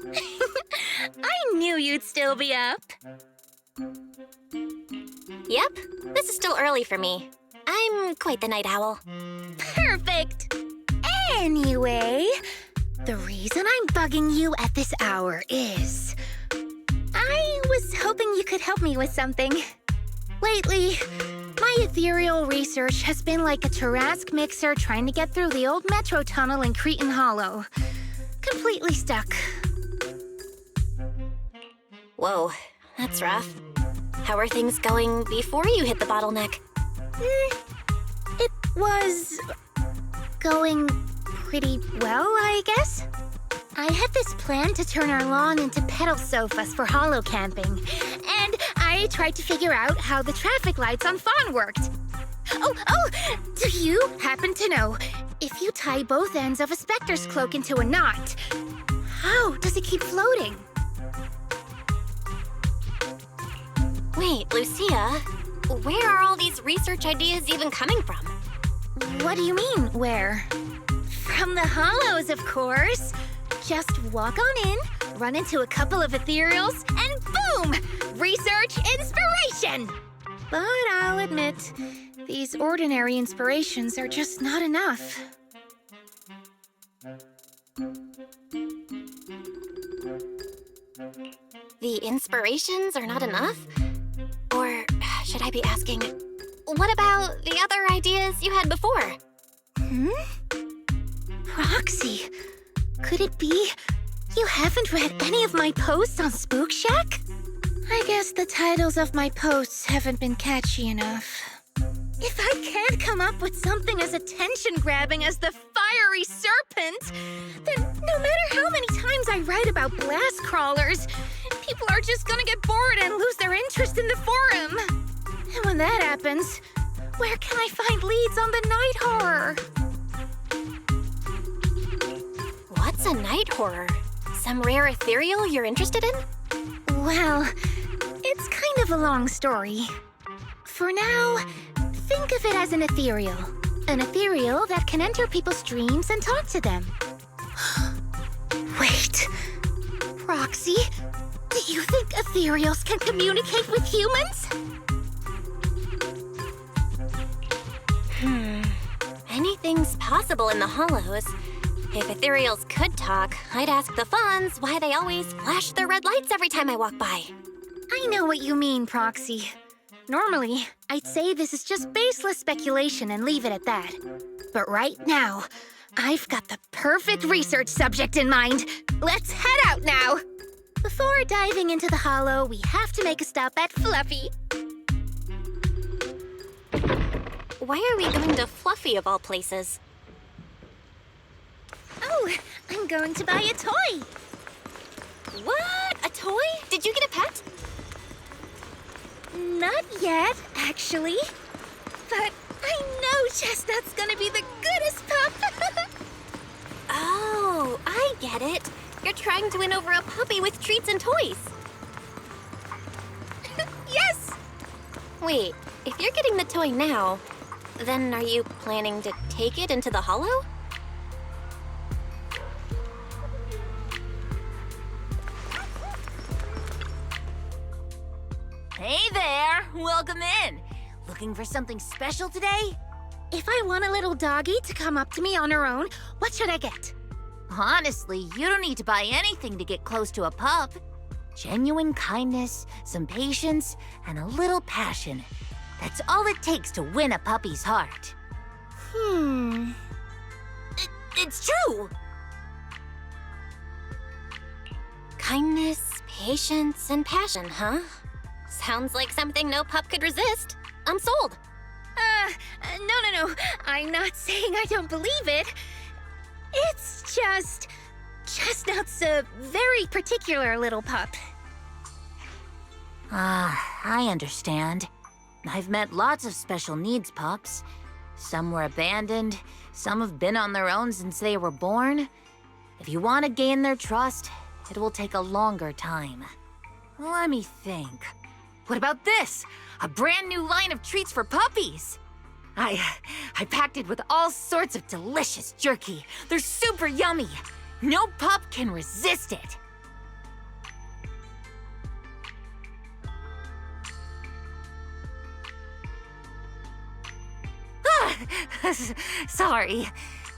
I knew you'd still be up. Yep, this is still early for me. I'm quite the night owl. Perfect! Anyway, the reason I'm bugging you at this hour is... I was hoping you could help me with something. Lately, my ethereal research has been like a Tarrasque mixer trying to get through the old metro tunnel in Cretan Hollow. Completely stuck. Whoa, that's rough. How are things going before you hit the bottleneck? It was... going pretty well, I guess. I had this plan to turn our lawn into pedal sofas for hollow camping, and I tried to figure out how the traffic lights on Fawn worked. Oh, do you happen to know, if you tie both ends of a specter's cloak into a knot, how does it keep floating? Wait, Lucia, where are all these research ideas even coming from? What do you mean, where? From the hollows, of course. Just walk on in, run into a couple of ethereals, and boom! Research inspiration! But I'll admit, these ordinary inspirations are just not enough. The inspirations are not enough? Or should I be asking, what about the other ideas you had before? Proxy, could it be you haven't read any of my posts on Spook Shack? I guess the titles of my posts haven't been catchy enough. If I can't come up with something as attention-grabbing as the fiery serpent, then no matter how many times I write about blast crawlers, people are just gonna get bored and lose their interest in the forum. And when that happens, where can I find leads on the night horror? What's a night horror? Some rare ethereal you're interested in? Well, it's kind of a long story. For now, think of it as an ethereal. An ethereal that can enter people's dreams and talk to them. Wait, Proxy, do you think ethereals can communicate with humans? Anything's possible in the hollows. If ethereals could talk, I'd ask the Fawns why they always flash their red lights every time I walk by. I know what you mean, Proxy. Normally, I'd say this is just baseless speculation and leave it at that. But right now, I've got the perfect research subject in mind. Let's head out now! Before diving into the hollow, we have to make a stop at Fluffy. Why are we going to Fluffy of all places? Oh, I'm going to buy a toy. What? A toy? Did you get a pet? Not yet, actually. But I know Chestnut's gonna be the goodest pup. Oh, I get it. You're trying to win over a puppy with treats and toys. Yes! Wait, if you're getting the toy now, then are you planning to take it into the hollow? Hey there! Welcome in! Looking for something special today? If I want a little doggy to come up to me on her own, what should I get? Honestly, you don't need to buy anything to get close to a pup. Genuine kindness, some patience, and a little passion. That's all it takes to win a puppy's heart. It's true! Kindness, patience, and passion, huh? Sounds like something no pup could resist. I'm sold. No. I'm not saying I don't believe it. It's just... Chestnut's a very particular little pup. I understand. I've met lots of special needs pups. Some were abandoned, some have been on their own since they were born. If you want to gain their trust, it will take a longer time. Let me think. What about this? A brand new line of treats for puppies! I packed it with all sorts of delicious jerky. They're super yummy. No pup can resist it. Sorry.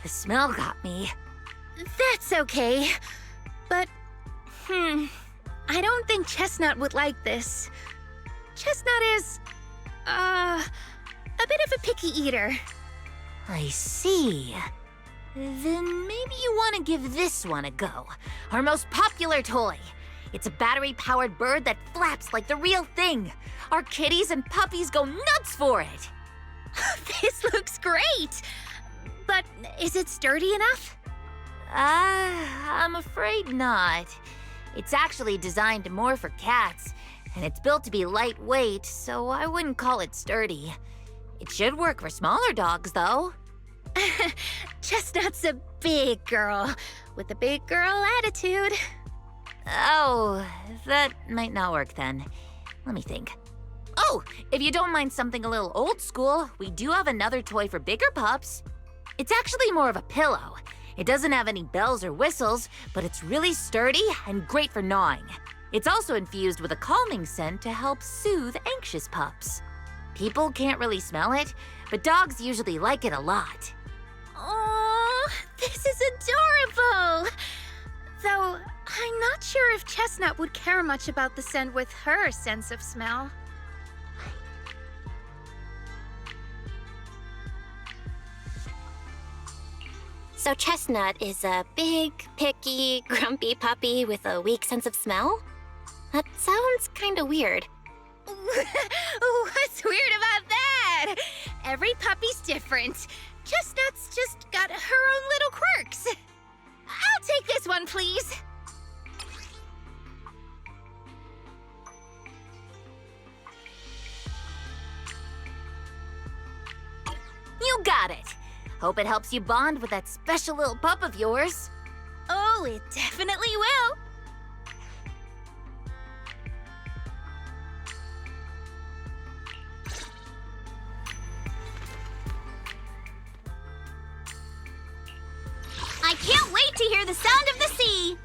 The smell got me. That's okay. But, I don't think Chestnut would like this. Chestnut is, a bit of a picky eater. I see. Then maybe you want to give this one a go. Our most popular toy. It's a battery-powered bird that flaps like the real thing. Our kitties and puppies go nuts for it. This looks great! But is it sturdy enough? I'm afraid not. It's actually designed more for cats, and it's built to be lightweight, so I wouldn't call it sturdy. It should work for smaller dogs, though. Chestnut's a big girl, with a big girl attitude. Oh, that might not work then. Let me think. Oh, if you don't mind something a little old school, we do have another toy for bigger pups. It's actually more of a pillow. It doesn't have any bells or whistles, but it's really sturdy and great for gnawing. It's also infused with a calming scent to help soothe anxious pups. People can't really smell it, but dogs usually like it a lot. Oh, this is adorable! Though, I'm not sure if Chestnut would care much about the scent with her sense of smell. So Chestnut is a big, picky, grumpy puppy with a weak sense of smell? That sounds kinda weird. What's weird about that? Every puppy's different. Chestnut's just got her own little quirks. I'll take this one, please. You got it. Hope it helps you bond with that special little pup of yours. Oh, it definitely will. I can't wait to hear the sound of the sea!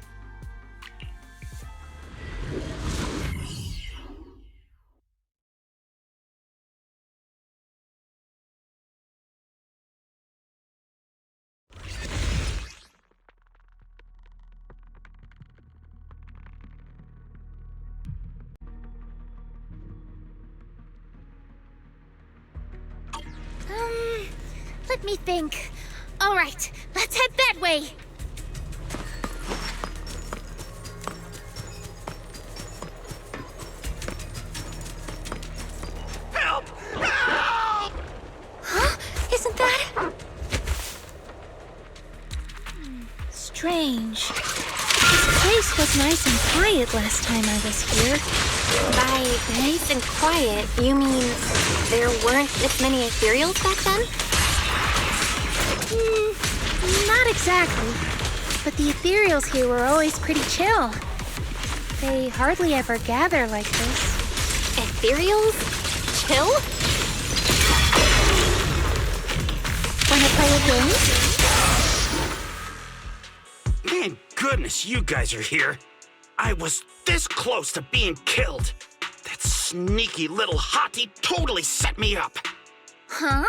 Let me think. All right, let's head that way. Help! Help! Huh? Isn't that... strange. This place was nice and quiet last time I was here. By nice and quiet, you mean there weren't this many ethereals back then? Not exactly. But the ethereals here were always pretty chill. They hardly ever gather like this. Ethereals? Chill? Wanna play a game? Thank goodness you guys are here. I was this close to being killed. That sneaky little hottie totally set me up. Huh?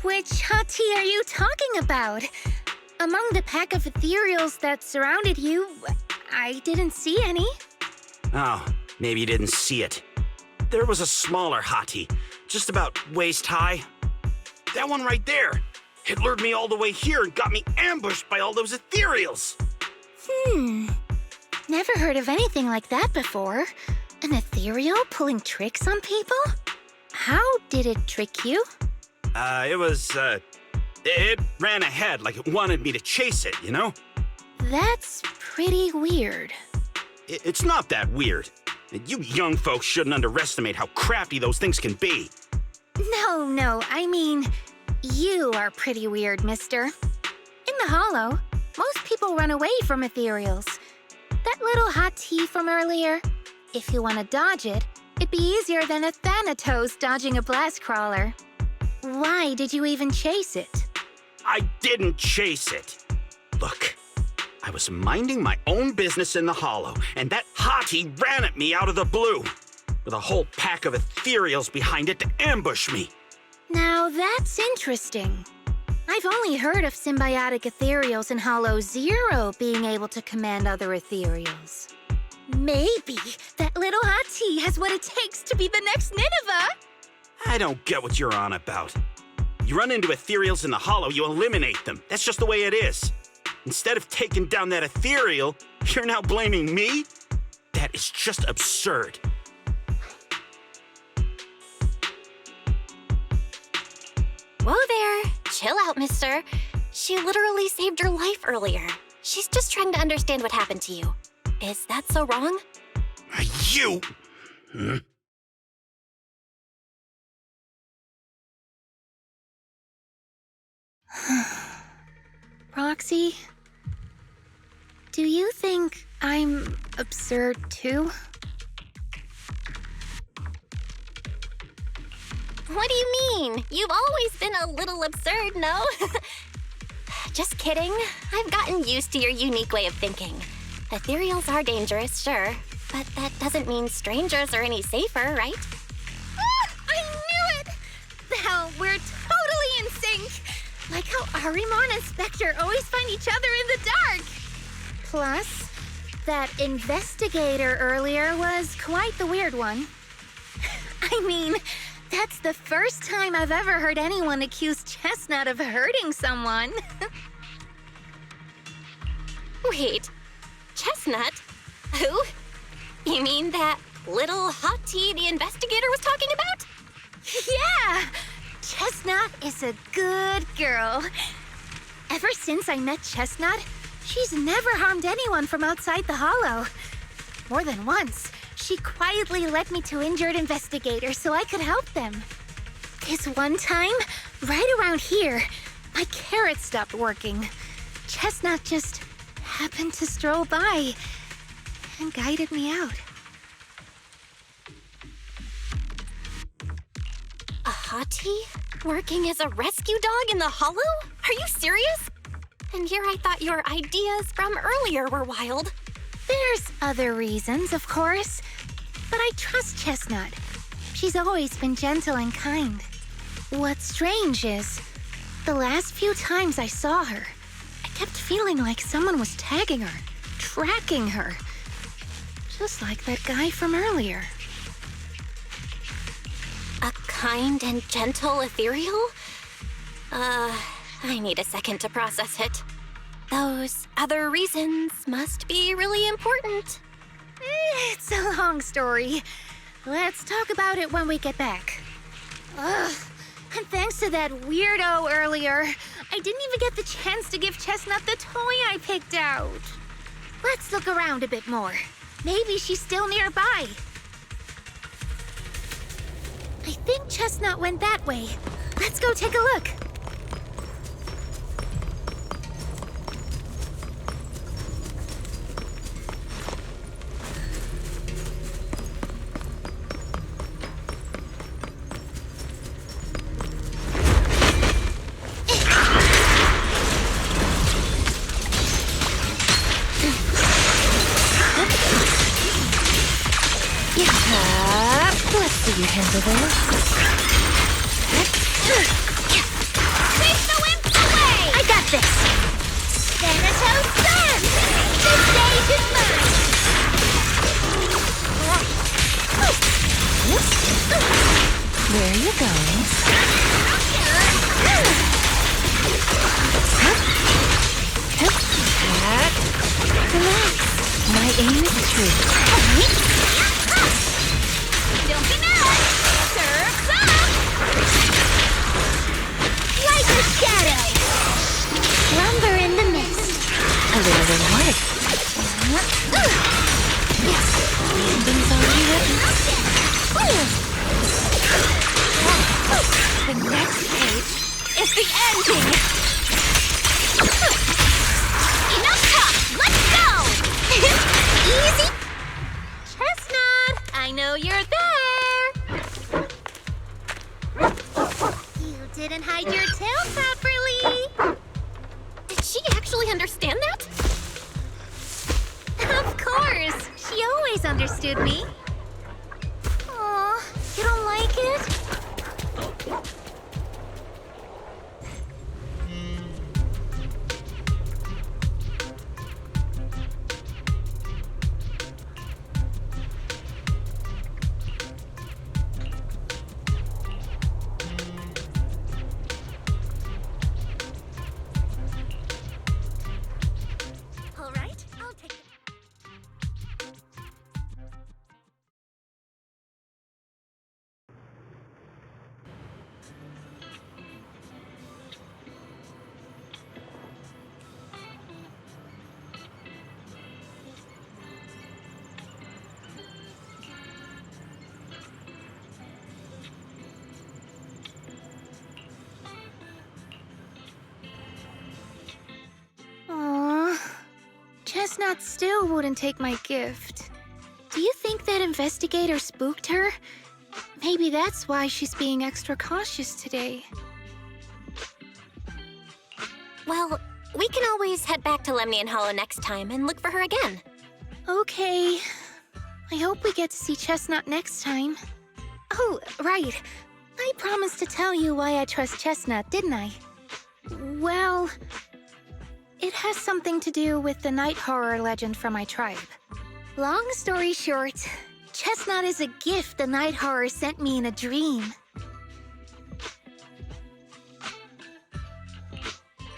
Which hottie are you talking about? Among the pack of ethereals that surrounded you, I didn't see any. Oh, maybe you didn't see it. There was a smaller hottie, just about waist high. That one right there. It lured me all the way here and got me ambushed by all those ethereals. Never heard of anything like that before. An ethereal pulling tricks on people? How did it trick you? It ran ahead like it wanted me to chase it, you know? That's pretty weird. It's not that weird. You young folks shouldn't underestimate how crafty those things can be. No, I mean, you are pretty weird, mister. In the Hollow, most people run away from ethereals. That little hot tea from earlier, if you want to dodge it, it'd be easier than a Thanatos dodging a blast crawler. Why did you even chase it? I didn't chase it. Look, I was minding my own business in the Hollow, and that hottie ran at me out of the blue, with a whole pack of ethereals behind it to ambush me. Now that's interesting. I've only heard of symbiotic ethereals in Hollow Zero being able to command other ethereals. Maybe that little hot tea has what it takes to be the next Nineveh. I don't get what you're on about. You run into ethereals in the Hollow, you eliminate them. That's just the way it is. Instead of taking down that ethereal, you're now blaming me? That is just absurd. Whoa there. Chill out, mister. She literally saved your life earlier. She's just trying to understand what happened to you. Is that so wrong? You! Roxy, do you think I'm absurd too? What do you mean? You've always been a little absurd, no? Just kidding. I've gotten used to your unique way of thinking. Ethereals are dangerous, sure, but that doesn't mean strangers are any safer, right? Ah, I knew it! Belle, we're totally in sync! Like how Arimon and Spectre always find each other in the dark! Plus, that investigator earlier was quite the weird one. I mean, that's the first time I've ever heard anyone accuse Chestnut of hurting someone. Wait, Chestnut? Who? You mean that little hot tea the investigator was talking about? Yeah! Chestnut is a good girl. Ever since I met Chestnut, she's never harmed anyone from outside the Hollow. More than once, she quietly led me to injured investigators so I could help them. This one time, right around here, my carrot stopped working. Chestnut just happened to stroll by and guided me out. A hottie? Working as a rescue dog in the Hollow? Are you serious? And here I thought your ideas from earlier were wild. There's other reasons, of course, but I trust Chestnut. She's always been gentle and kind. What's strange is, the last few times I saw her, I kept feeling like someone was tagging her, tracking her. Just like that guy from earlier. A kind and gentle ethereal? I need a second to process it. Those other reasons must be really important. It's a long story. Let's talk about it when we get back. Ugh, and thanks to that weirdo earlier, I didn't even get the chance to give Chestnut the toy I picked out. Let's look around a bit more. Maybe she's still nearby. I think Chestnut went that way. Let's go take a look. Let's see you handle this. Keep the wimps away! I got this. Manato stand! The stage is mine! Where are you going? Relax. My aim is true. Don't be mad! Surf's up! Like a shadow. Slumber in the mist. A little reward. Ending's already written. The next page is the ending. Enough talk! Let's go! Easy. Chestnut, I know you're there. You didn't hide your tail properly. Did she actually understand that? Of course. She always understood me. Aw, you don't like it? Chestnut still wouldn't take my gift. Do you think that investigator spooked her? Maybe that's why she's being extra cautious today. Well, we can always head back to Lemnian Hollow next time and look for her again. Okay. I hope we get to see Chestnut next time. Oh, right. I promised to tell you why I trust Chestnut, didn't I? Well, it has something to do with the night horror legend from my tribe. Long story short, Chestnut is a gift the night horror sent me in a dream.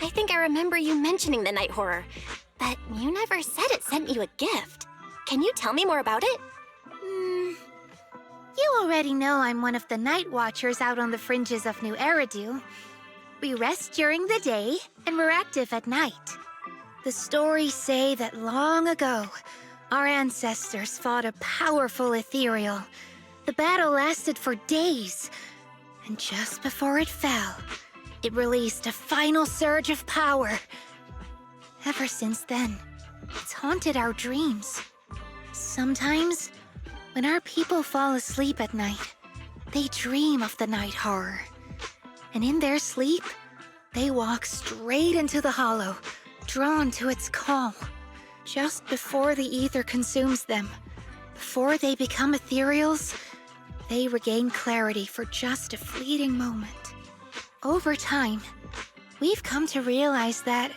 I think I remember you mentioning the night horror, but you never said it sent you a gift. Can you tell me more about it? You already know I'm one of the night watchers out on the fringes of New Eridu. We rest during the day, and we're active at night. The stories say that long ago, our ancestors fought a powerful ethereal. The battle lasted for days, and just before it fell, it released a final surge of power. Ever since then, it's haunted our dreams. Sometimes, when our people fall asleep at night, they dream of the night horror. And in their sleep, they walk straight into the hollow, drawn to its call. Just before the ether consumes them, before they become ethereals, they regain clarity for just a fleeting moment. Over time, we've come to realize that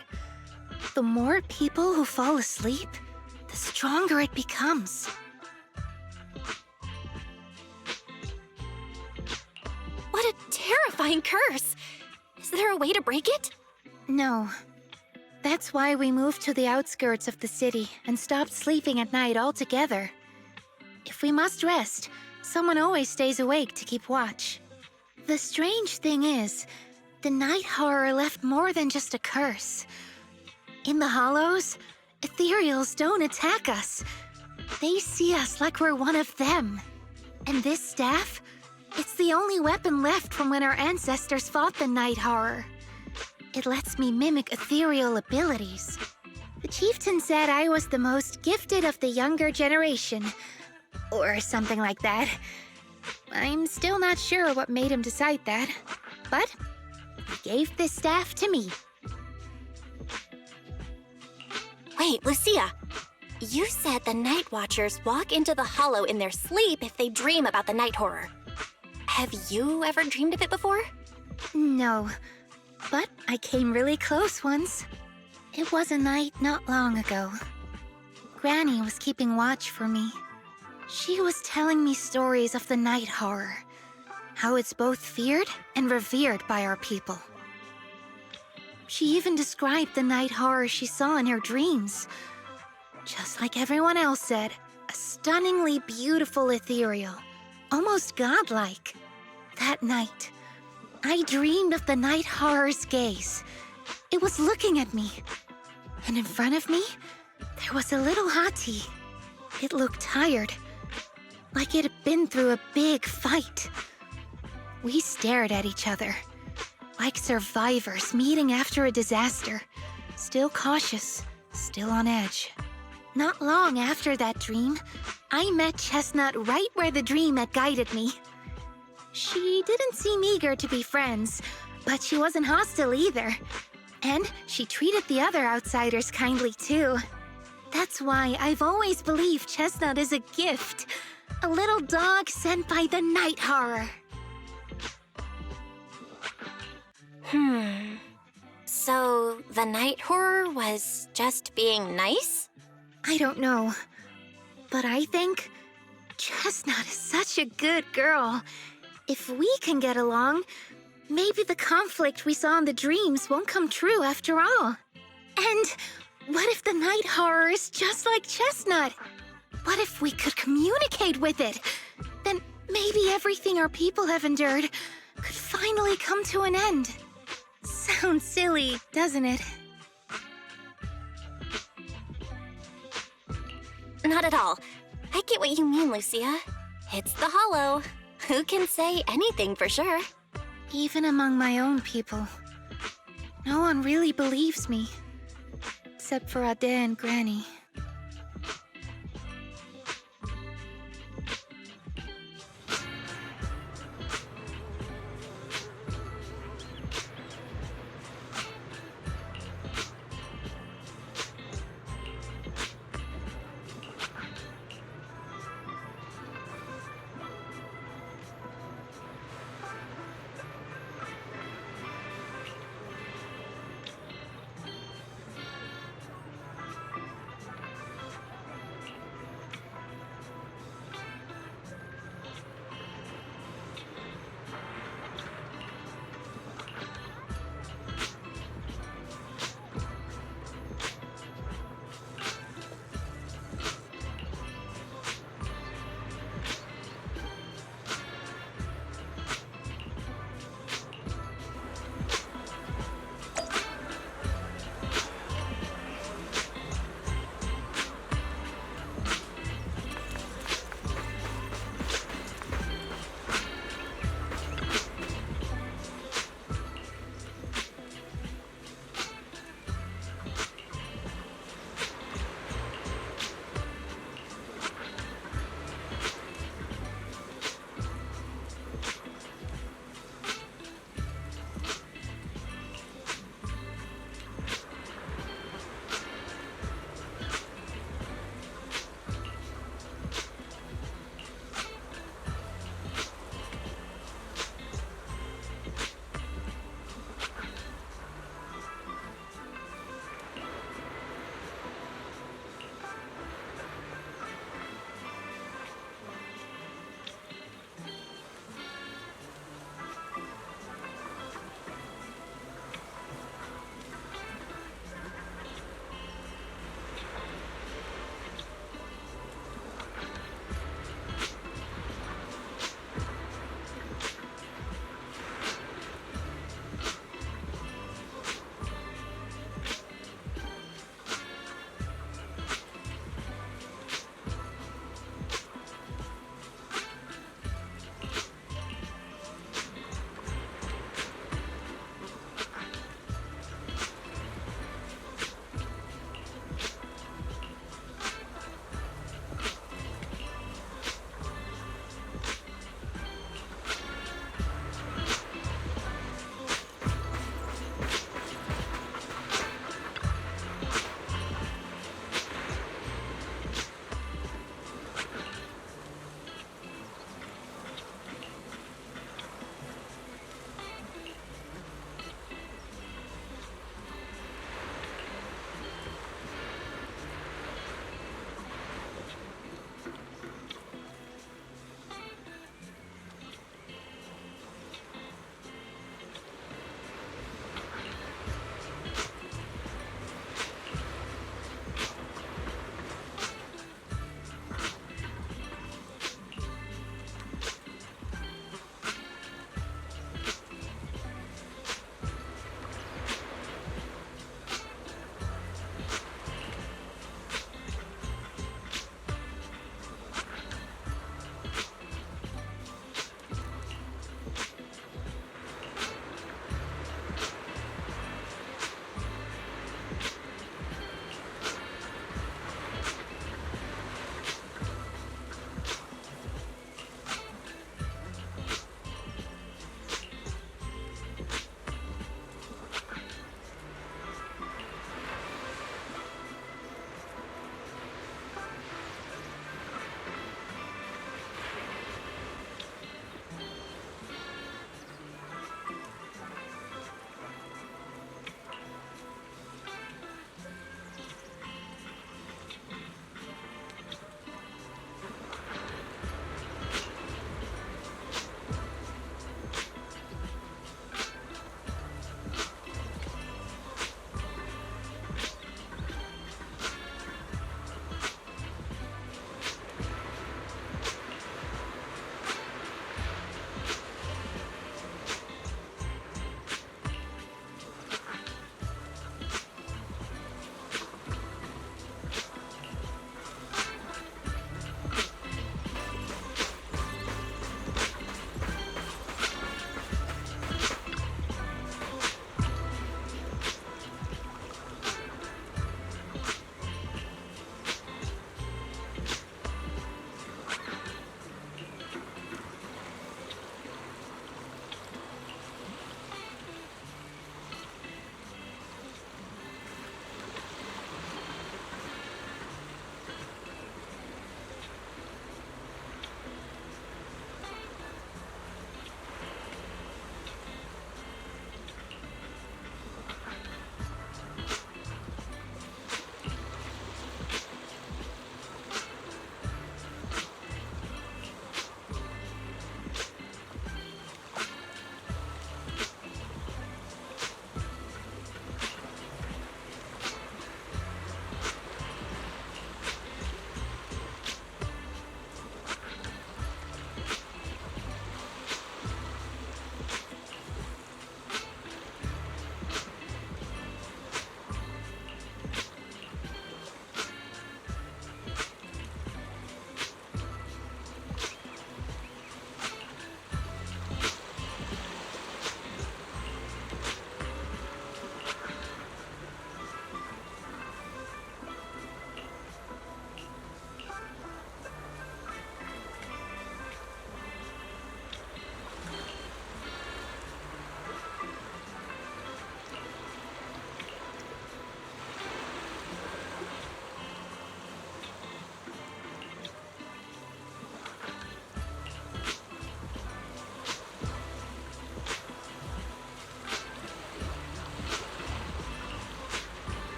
the more people who fall asleep, the stronger it becomes. What a terrifying curse! Is there a way to break it? No. That's why we moved to the outskirts of the city and stopped sleeping at night altogether. If we must rest, someone always stays awake to keep watch. The strange thing is, the night horror left more than just a curse. In the hollows, ethereals don't attack us. They see us like we're one of them. And this staff, it's the only weapon left from when our ancestors fought the night horror. It lets me mimic ethereal abilities. The chieftain said I was the most gifted of the younger generation, or something like that. I'm still not sure what made him decide that, but he gave this staff to me. Wait, Lucia. You said the Night Watchers walk into the hollow in their sleep if they dream about the night horror. Have you ever dreamed of it before? No, but I came really close once. It was a night not long ago. Granny was keeping watch for me. She was telling me stories of the night horror, how it's both feared and revered by our people. She even described the night horror she saw in her dreams. Just like everyone else said, a stunningly beautiful ethereal, almost godlike. That night, I dreamed of the night horror's gaze. It was looking at me. And in front of me, there was a little hottie. It looked tired, like it had been through a big fight. We stared at each other, like survivors meeting after a disaster, still cautious, still on edge. Not long after that dream, I met Chestnut right where the dream had guided me. She didn't seem eager to be friends, but she wasn't hostile either. And she treated the other outsiders kindly too. That's why I've always believed Chestnut is a gift. A little dog sent by the night horror. So the night horror was just being nice? I don't know, but I think Chestnut is such a good girl. If we can get along, maybe the conflict we saw in the dreams won't come true after all. And what if the night horror is just like Chestnut? What if we could communicate with it? Then maybe everything our people have endured could finally come to an end. Sounds silly, doesn't it? Not at all. I get what you mean, Lucia. It's the hollow. Who can say anything for sure? Even among my own people, no one really believes me. Except for Ade and Granny.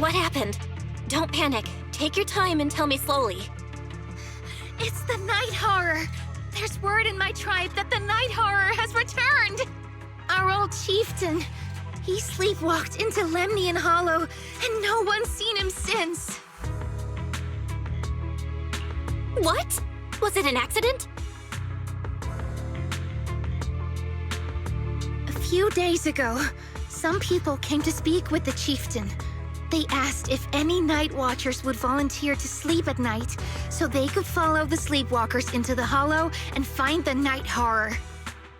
What happened? Don't panic. Take your time and tell me slowly. It's the night horror. There's word in my tribe that the night horror has returned. Our old chieftain. He sleepwalked into Lemnian Hollow, and no one's seen him since. What? Was it an accident? A few days ago, some people came to speak with the chieftain. They asked if any night watchers would volunteer to sleep at night so they could follow the sleepwalkers into the hollow and find the night horror.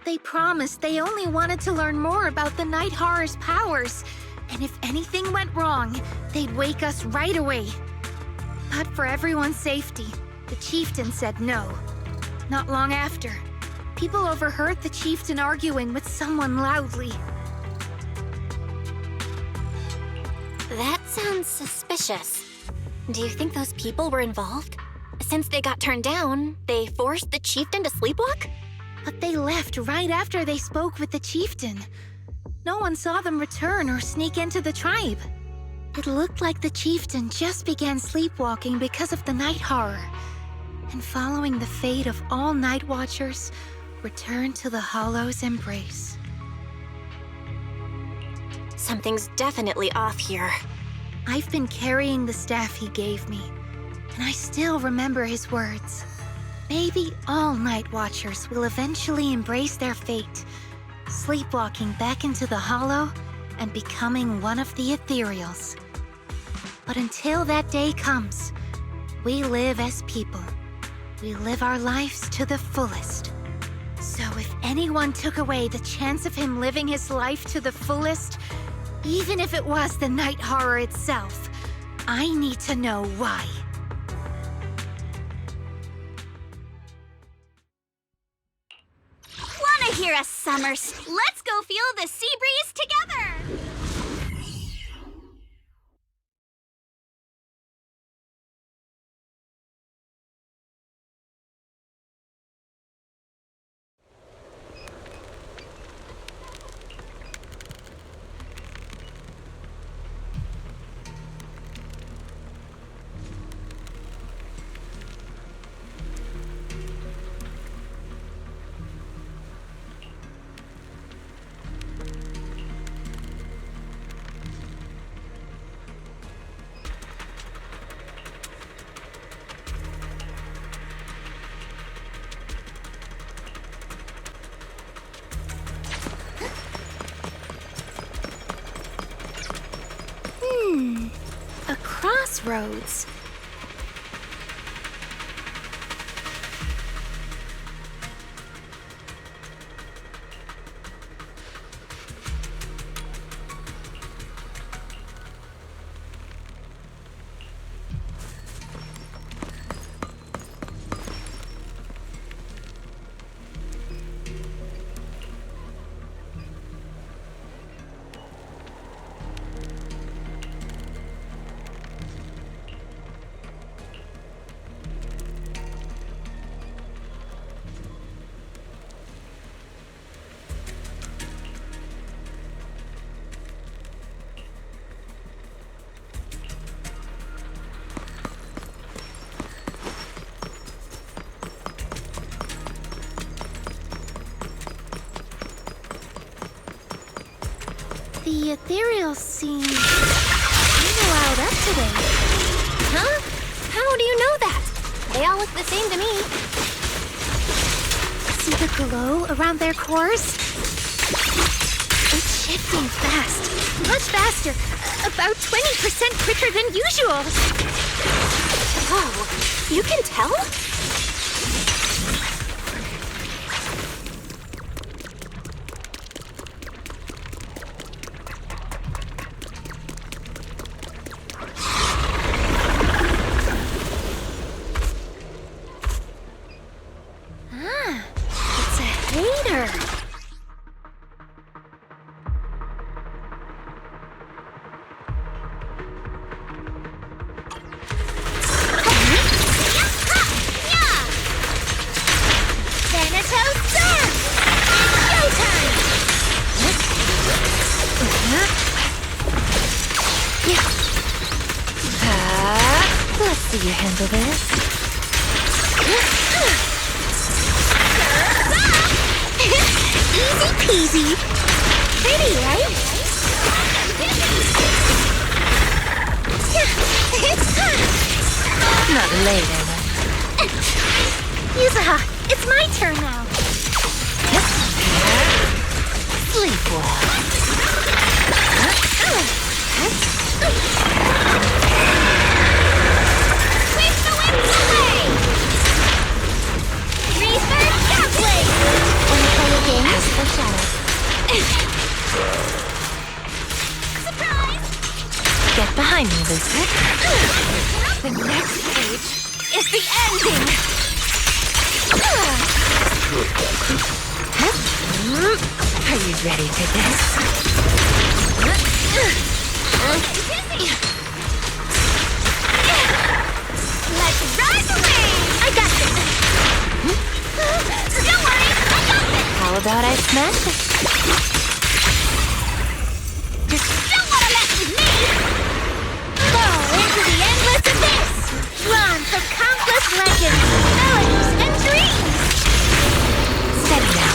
They promised they only wanted to learn more about the night horror's powers, and if anything went wrong, they'd wake us right away. But for everyone's safety, the chieftain said no. Not long after, people overheard the chieftain arguing with someone loudly. That sounds suspicious. Do you think those people were involved? Since they got turned down, they forced the chieftain to sleepwalk? But they left right after they spoke with the chieftain. No one saw them return or sneak into the tribe. It looked like the chieftain just began sleepwalking because of the night horror, and following the fate of all night watchers, returned to the Hollow's embrace. Something's definitely off here. I've been carrying the staff he gave me, and I still remember his words. Maybe all night watchers will eventually embrace their fate, sleepwalking back into the Hollow and becoming one of the ethereals. But until that day comes, we live as people. We live our lives to the fullest. So if anyone took away the chance of him living his life to the fullest, even if it was the night horror itself, I need to know why. Wanna hear a summers? Let's go feel the sea breeze together! A crossroads. The ethereals seem kinda loud up today. Huh? How do you know that? They all look the same to me. See the glow around their cores? It's shifting fast. Much faster. About 20% quicker than usual. Oh, you can tell? It's a hater. you handle this? Easy peasy. Pretty, right? Not later. Yuzaha, it's my turn now. Sleep well. Sweep the winds away! Reverse Shockblade! Wanna play a game? As for shadows. Surprise! Get behind me, Lucia. The next page is the ending! Are you ready for this? Let's ride away! I got this! Don't worry, I got this! How about I smash it? Don't wanna mess with me! Fall into the endless abyss! Drawn from countless legends, melodies, and dreams. Steady now.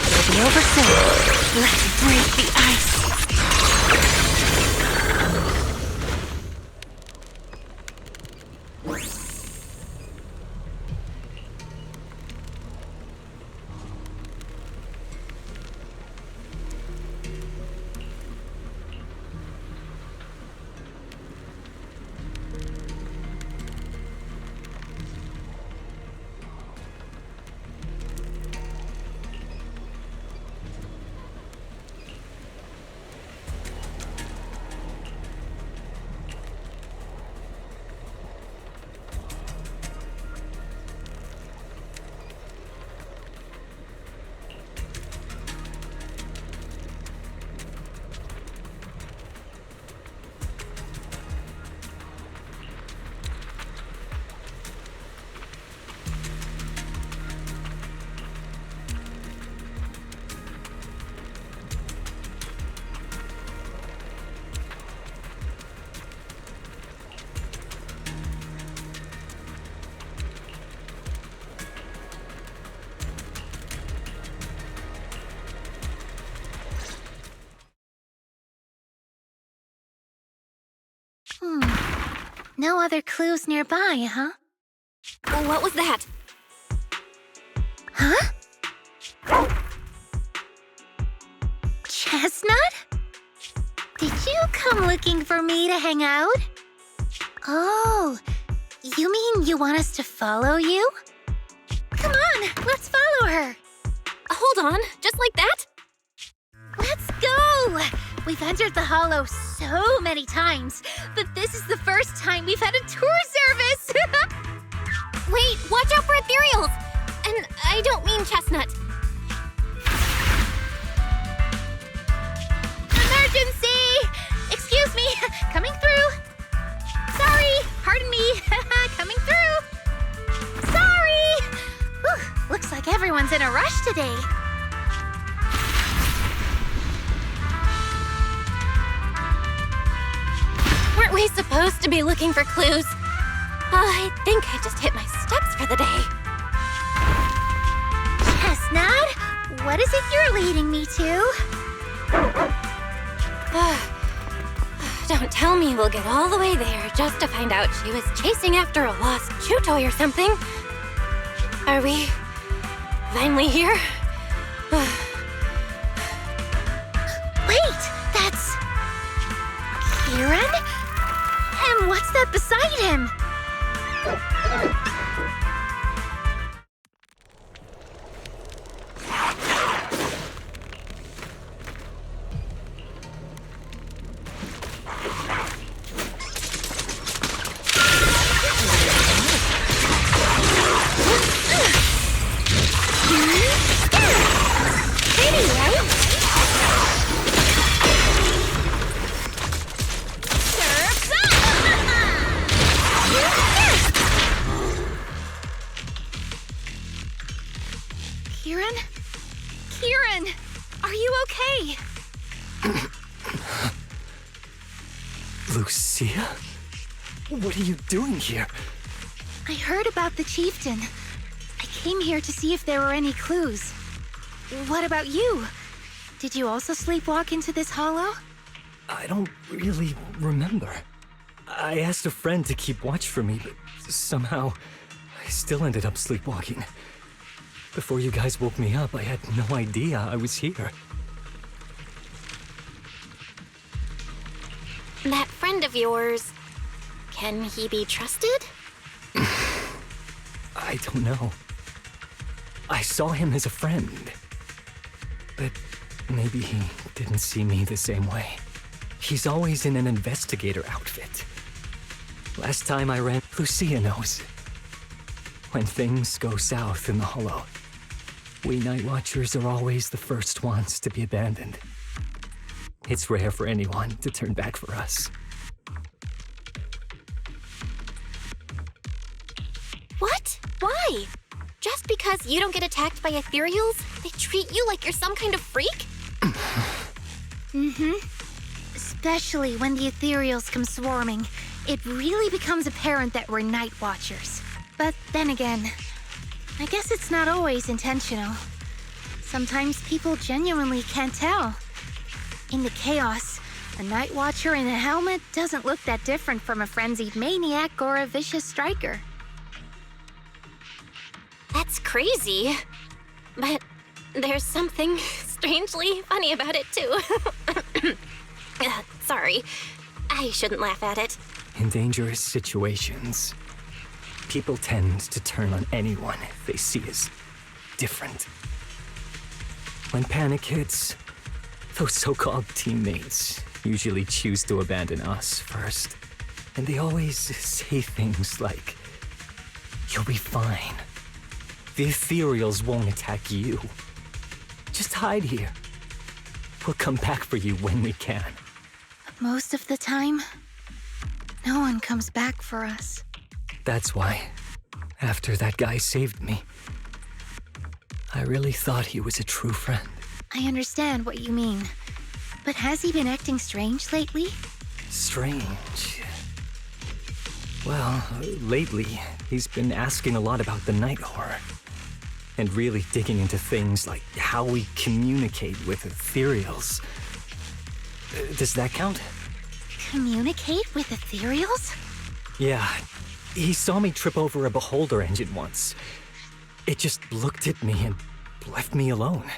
It'll be over soon. Let's break the ice. No other clues nearby, huh? What was that? Huh? Chestnut? Did you come looking for me to hang out? Oh, you mean you want us to follow you? Come on, let's follow her. Hold on, just like that? Let's go! We've entered the Hollow so many times, but this is the first time we've had a tour service! Wait, watch out for ethereals! And I don't mean Chestnut. Emergency! Excuse me, coming through. Sorry, pardon me, coming through. Sorry! Whew, looks like everyone's in a rush today. Weren't we supposed to be looking for clues? I think I just hit my steps for the day. Chestnut, what is it you're leading me to? Don't tell me we'll get all the way there just to find out she was chasing after a lost chew toy or something. Are we finally here? Wait, that's... Kieran? And what's that beside him? Pretty, right? Surf's up! Kieran? Kieran! Are you okay? Lucia? What are you doing here? I heard about the chieftain. I came here to see if there were any clues. What about you? Did you also sleepwalk into this hollow? I don't really remember. I asked a friend to keep watch for me, but somehow I still ended up sleepwalking. Before you guys woke me up, I had no idea I was here. That friend of yours, can he be trusted? I don't know. I saw him as a friend. But maybe he didn't see me the same way. He's always in an investigator outfit. Last time I ran, Lucia knows. When things go south in the Hollow, we Night Watchers are always the first ones to be abandoned. It's rare for anyone to turn back for us. What? Why? Just because you don't get attacked by ethereals, they treat you like you're some kind of freak? Especially when the ethereals come swarming, it really becomes apparent that we're Night Watchers. But then again, I guess it's not always intentional. Sometimes people genuinely can't tell. In the chaos, a Night Watcher in a helmet doesn't look that different from a frenzied maniac or a vicious striker. That's crazy. But there's something strangely funny about it, too. Sorry. I shouldn't laugh at it. In dangerous situations, people tend to turn on anyone they see as different. When panic hits, those so-called teammates usually choose to abandon us first. And they always say things like, "You'll be fine. The ethereals won't attack you. Just hide here. We'll come back for you when we can." But most of the time, no one comes back for us. That's why, after that guy saved me, I really thought he was a true friend. I understand what you mean. But has he been acting strange lately? Strange. Well, lately, he's been asking a lot about the night horror. And really digging into things like how we communicate with ethereals. Does that count? Communicate with ethereals? Yeah, he saw me trip over a beholder engine once. It just looked at me and left me alone.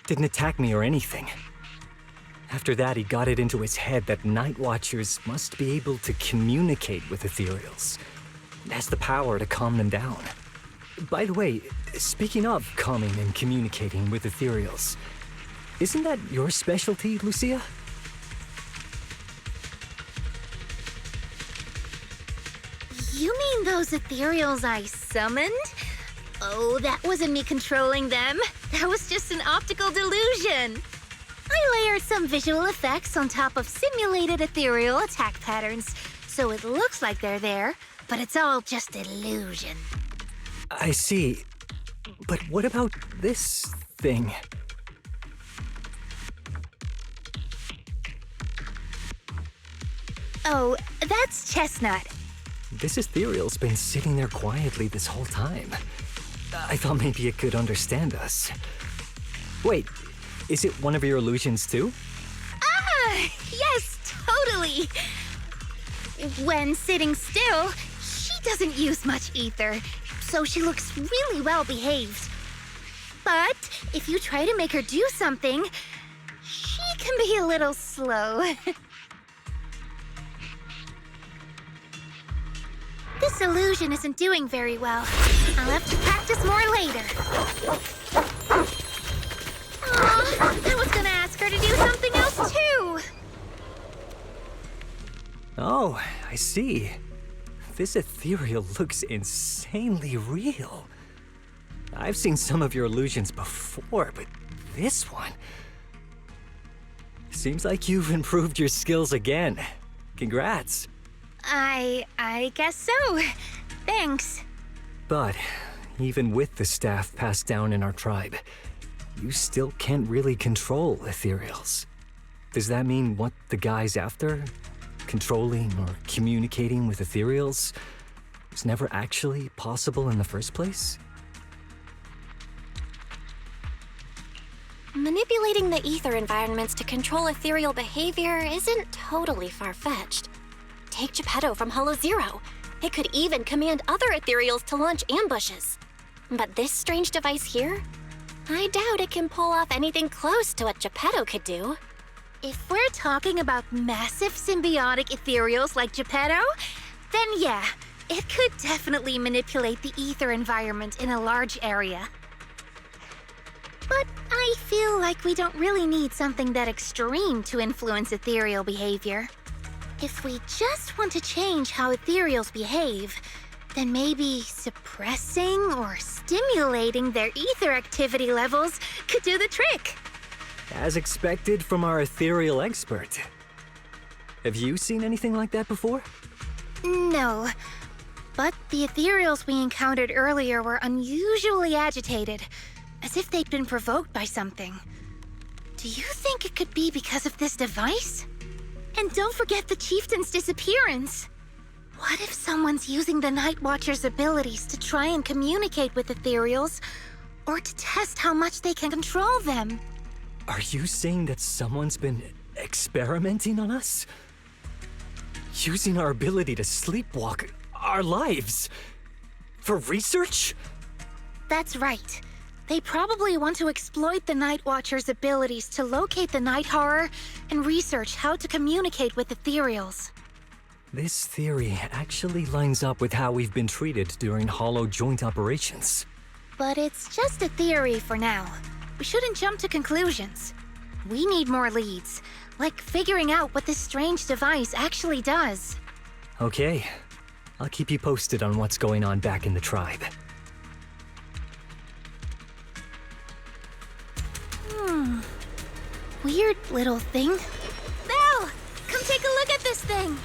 Didn't attack me or anything. After that, he got it into his head that Night Watchers must be able to communicate with ethereals. It has the power to calm them down. By the way, speaking of calming and communicating with ethereals, isn't that your specialty, Lucia? You mean those ethereals I summoned? Oh, that wasn't me controlling them. That was just an optical delusion. I layered some visual effects on top of simulated ethereal attack patterns, so it looks like they're there, but it's all just illusion. I see. But what about this thing? Oh, that's Chestnut. This ethereal's been sitting there quietly this whole time. I thought maybe it could understand us. Wait, is it one of your illusions too? Ah, yes, totally. When sitting still, she doesn't use much ether, so she looks really well behaved. But if you try to make her do something, she can be a little slow. This illusion isn't doing very well. I'll have to practice more later. Aw, I was gonna ask her to do something else too. Oh, I see. This ethereal looks insanely real. I've seen some of your illusions before, but this one... Seems like you've improved your skills again. Congrats. I guess so. Thanks. But even with the staff passed down in our tribe, you still can't really control ethereals. Does that mean what the guy's after? Controlling or communicating with ethereals? was never actually possible in the first place? Manipulating the ether environments to control ethereal behavior isn't totally far-fetched. Take Geppetto from Hollow Zero. It could even command other ethereals to launch ambushes. But this strange device here? I doubt it can pull off anything close to what Geppetto could do. If we're talking about massive symbiotic ethereals like Geppetto, then yeah, it could definitely manipulate the ether environment in a large area. But I feel like we don't really need something that extreme to influence ethereal behavior. If we just want to change how ethereals behave, then maybe suppressing or stimulating their ether activity levels could do the trick. As expected from our ethereal expert. Have you seen anything like that before? No, but the ethereals we encountered earlier were unusually agitated, as if they'd been provoked by something. Do you think it could be because of this device? And don't forget the chieftain's disappearance. What if someone's using the Night Watcher's abilities to try and communicate with ethereals, or to test how much they can control them? Are you saying that someone's been experimenting on us? Using our ability to sleepwalk our lives? For research? That's right. They probably want to exploit the Night Watcher's abilities to locate the night horror and research how to communicate with ethereals. This theory actually lines up with how we've been treated during Hollow joint operations. But it's just a theory for now. We shouldn't jump to conclusions. We need more leads, like figuring out what this strange device actually does. Okay, I'll keep you posted on what's going on back in the tribe. Weird little thing. Belle! Come take a look at this thing!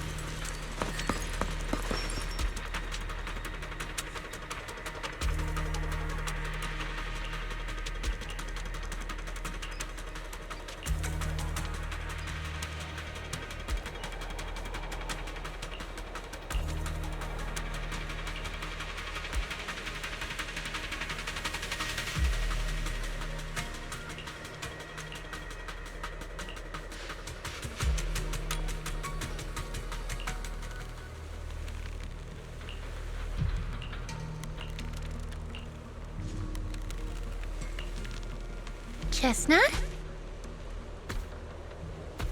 Chestnut?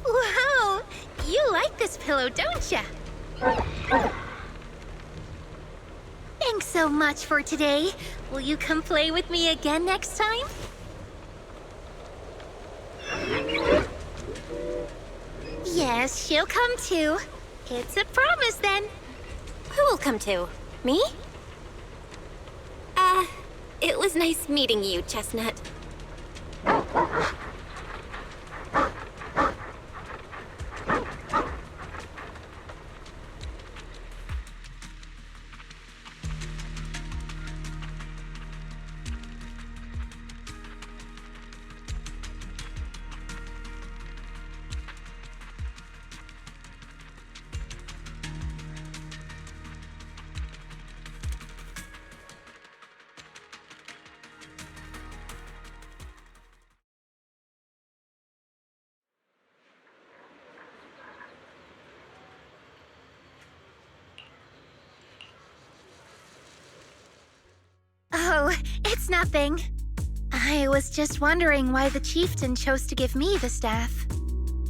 Wow! You like this pillow, don't ya? Thanks so much for today. Will you come play with me again next time? Yes, she'll come too. It's a promise then. Who will come to? Me? It was nice meeting you, Chestnut. Oh, it's nothing. I was just wondering why the chieftain chose to give me the staff.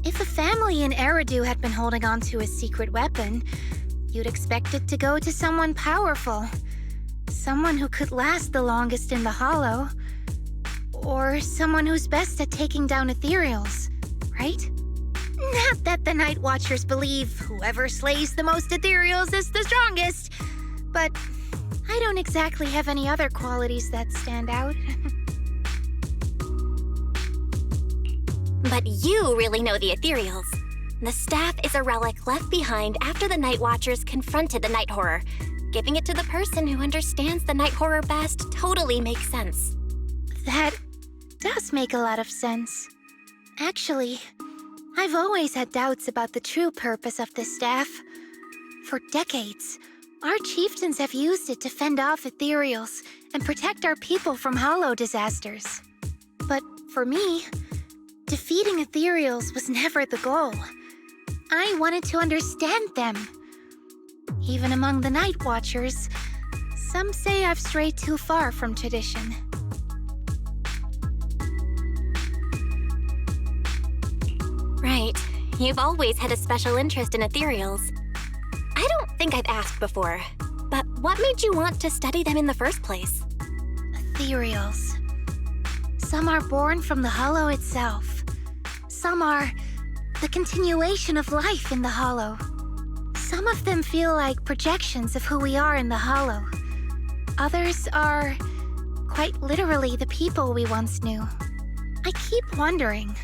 If a family in Eridu had been holding on to a secret weapon, you'd expect it to go to someone powerful. Someone who could last the longest in the Hollow. Or someone who's best at taking down ethereals, right? Not that the Night Watchers believe whoever slays the most ethereals is the strongest, but I don't exactly have any other qualities that stand out. But you really know the ethereals. The staff is a relic left behind after the Night Watchers confronted the night horror. Giving it to the person who understands the night horror best totally makes sense. That does make a lot of sense. Actually, I've always had doubts about the true purpose of this staff. For decades, Our chieftains have used it to fend off ethereals and protect our people from hollow disasters. But for me, defeating ethereals was never the goal. I wanted to understand them. Even among the Night Watchers, some say I've strayed too far from tradition. Right. You've always had a special interest in ethereals. I don't think I've asked before, but what made you want to study them in the first place? Ethereals. Some are born from the hollow itself. Some are the continuation of life in the hollow. Some of them feel like projections of who we are in the hollow. Others are quite literally the people we once knew. I keep wondering,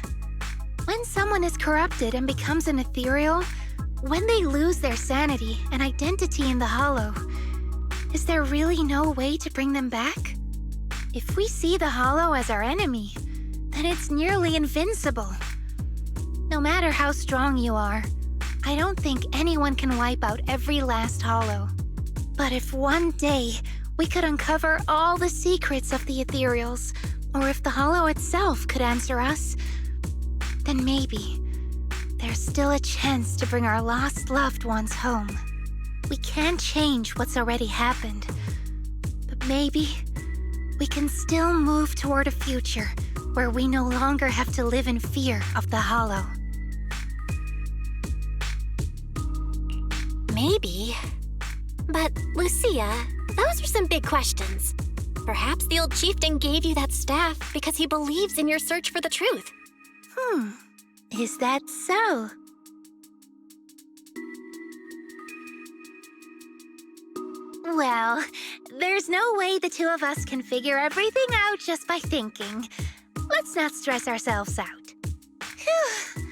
when someone is corrupted and becomes an ethereal, when they lose their sanity and identity in the hollow, is there really no way to bring them back? If we see the hollow as our enemy, then it's nearly invincible. No matter how strong you are, I don't think anyone can wipe out every last hollow. But if one day we could uncover all the secrets of the ethereals, or if the hollow itself could answer us, then maybe there's still a chance to bring our lost loved ones home. We can't change what's already happened, but maybe we can still move toward a future where we no longer have to live in fear of the hollow. Maybe. But, Lucia, those are some big questions. Perhaps the old chieftain gave you that staff because he believes in your search for the truth. Is that so? Well, there's no way the two of us can figure everything out just by thinking. Let's not stress ourselves out. Phew.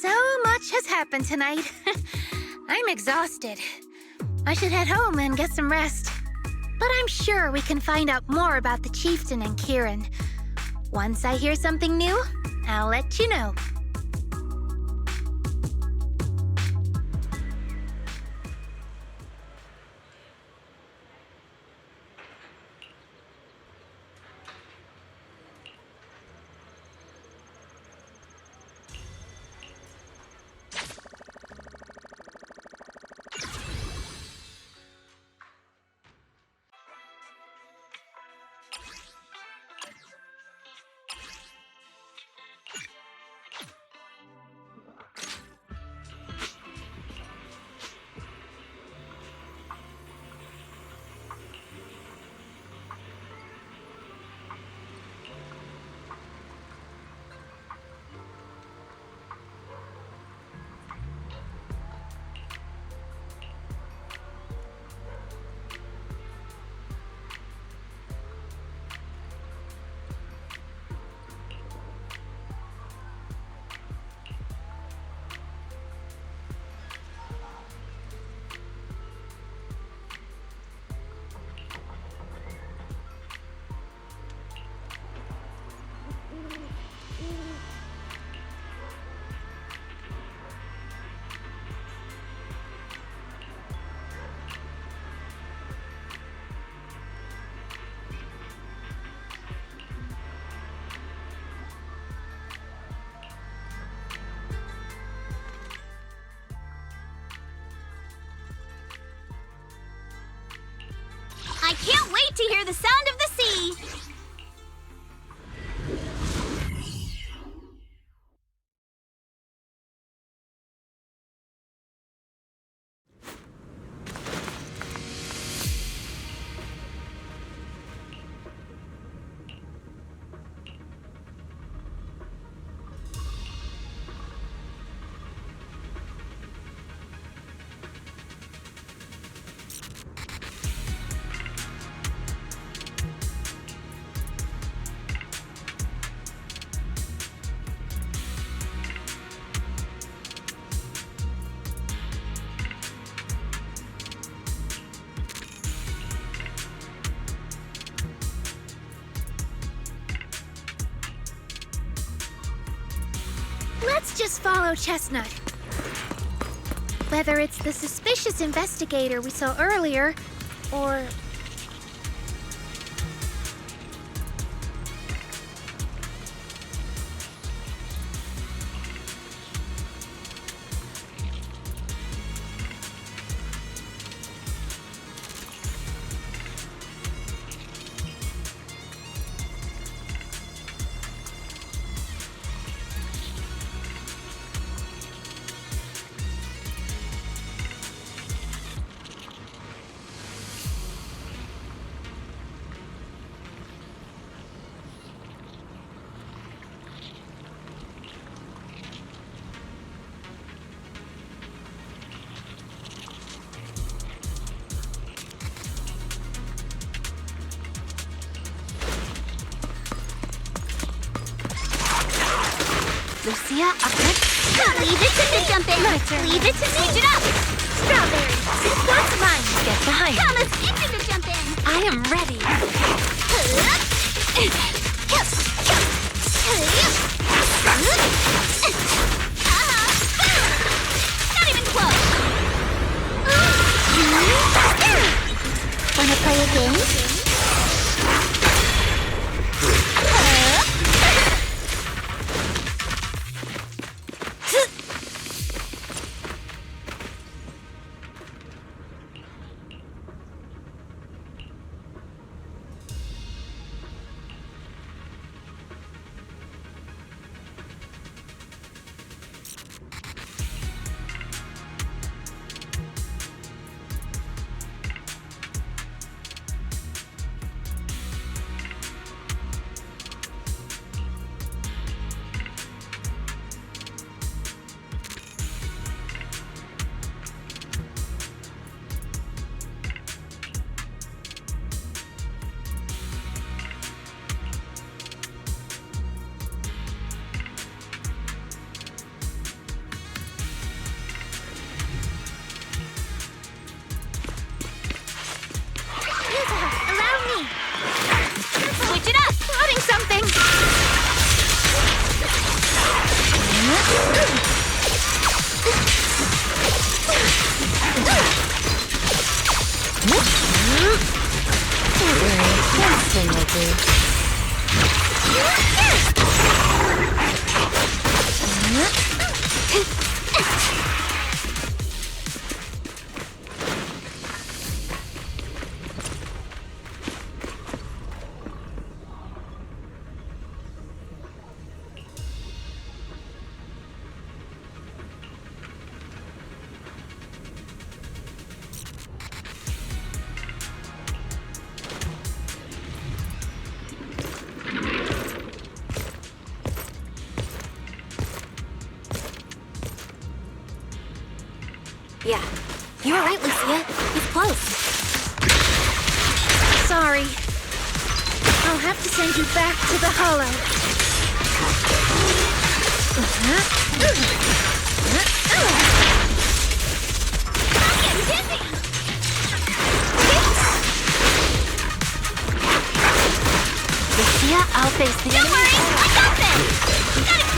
So much has happened tonight. I'm exhausted. I should head home and get some rest. But I'm sure we can find out more about the chieftain and Kieran. Once I hear something new, I'll let you know. I can't wait to hear the sound of the sea! Let's just follow Chestnut. Whether it's the suspicious investigator we saw earlier, or... Lucia, up next. Leave it to me. Jump in. My turn. Leave it to me. Switch it up. Strawberry, this one's mine. Get behind. Thomas, it's you to jump in. I am ready. Not even close. Wanna play a game? Yeah. You were right, Lucia. He's close. Sorry. I'll have to send you back to the hollow. Lucia, I'll face the Don't enemy. worry, I got this!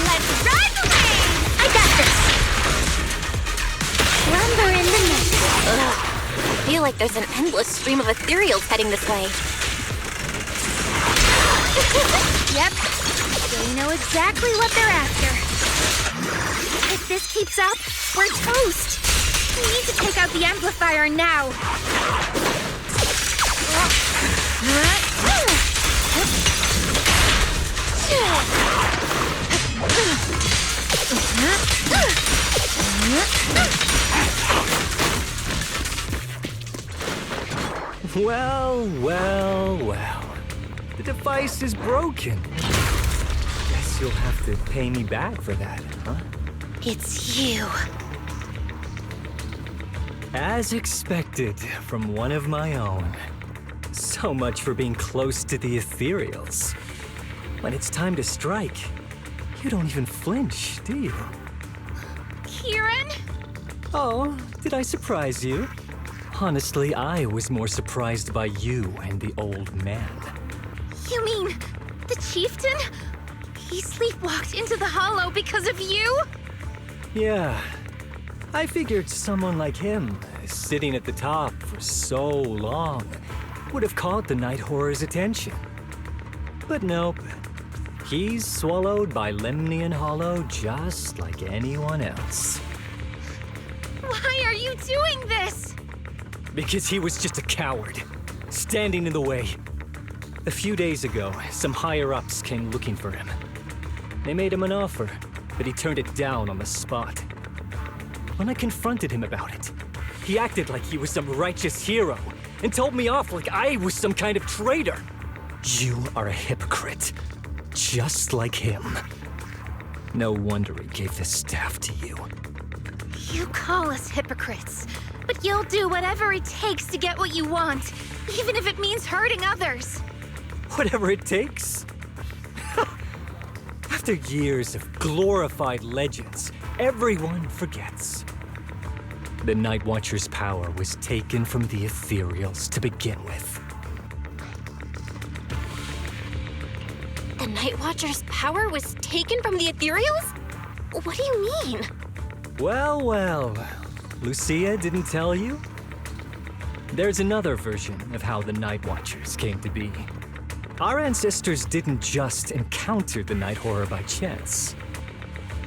Let's ride the wave! I got this! Lumber in the night. Ugh. I feel like there's an endless stream of ethereals heading this way. Yep. They know exactly what they're after. If this keeps up, we're toast. We need to take out the amplifier now. Well. The device is broken. Guess you'll have to pay me back for that, huh? It's you. As expected from one of my own. So much for being close to the ethereals. When it's time to strike, you don't even flinch, do you? Kieran? Oh, did I surprise you? Honestly, I was more surprised by you and the old man. You mean the chieftain? He sleepwalked into the hollow because of you? Yeah, I figured someone like him, sitting at the top for so long, would have caught the night horror's attention. But nope. He's swallowed by Lemnian Hollow just like anyone else. Why are you doing this? Because he was just a coward, standing in the way. A few days ago, some higher-ups came looking for him. They made him an offer, but he turned it down on the spot. When I confronted him about it, he acted like he was some righteous hero and told me off like I was some kind of traitor. You are a hypocrite, just like him. No wonder he gave the staff to you. You call us hypocrites, but you'll do whatever it takes to get what you want, even if it means hurting others. Whatever it takes? After years of glorified legends, everyone forgets. The Night Watcher's power was taken from the ethereals to begin with. The Night Watcher's power was taken from the ethereals? What do you mean? Well, well. Lucia didn't tell you? There's another version of how the Night Watchers came to be. Our ancestors didn't just encounter the night horror by chance.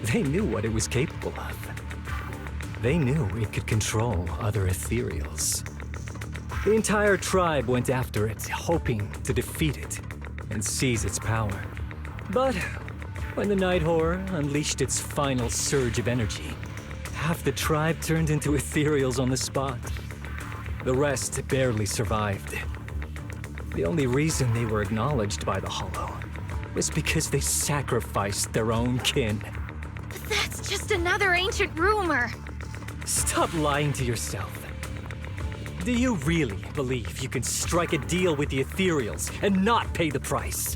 They knew what it was capable of. They knew it could control other ethereals. The entire tribe went after it, hoping to defeat it and seize its power. But when the night horror unleashed its final surge of energy, half the tribe turned into ethereals on the spot. The rest barely survived. The only reason they were acknowledged by the Hollow was because they sacrificed their own kin. But that's just another ancient rumor. Stop lying to yourself. Do you really believe you can strike a deal with the ethereals and not pay the price?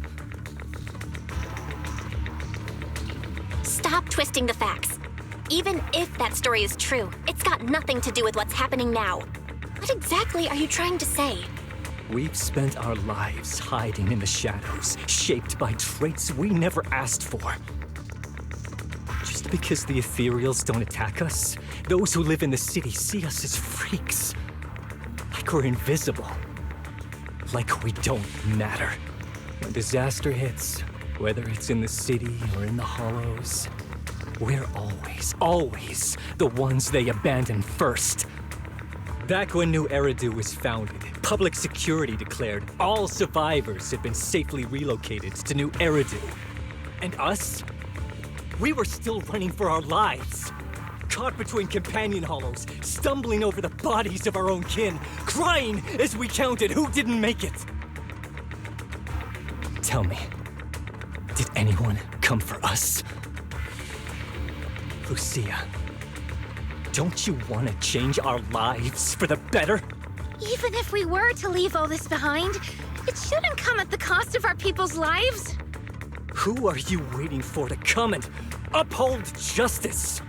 Stop twisting the facts. Even if that story is true, it's got nothing to do with what's happening now. What exactly are you trying to say? We've spent our lives hiding in the shadows, shaped by traits we never asked for. Just because the ethereals don't attack us, those who live in the city see us as freaks. Like we're invisible. Like we don't matter. When disaster hits, whether it's in the city or in the hollows, we're always the ones they abandon first. Back when New Eridu was founded, public security declared all survivors had been safely relocated to New Eridu. And us? We were still running for our lives. Caught between companion hollows, stumbling over the bodies of our own kin, crying as we counted who didn't make it. Tell me, did anyone come for us? Lucia, don't you want to change our lives for the better? Even if we were to leave all this behind, it shouldn't come at the cost of our people's lives. Who are you waiting for to come and uphold justice?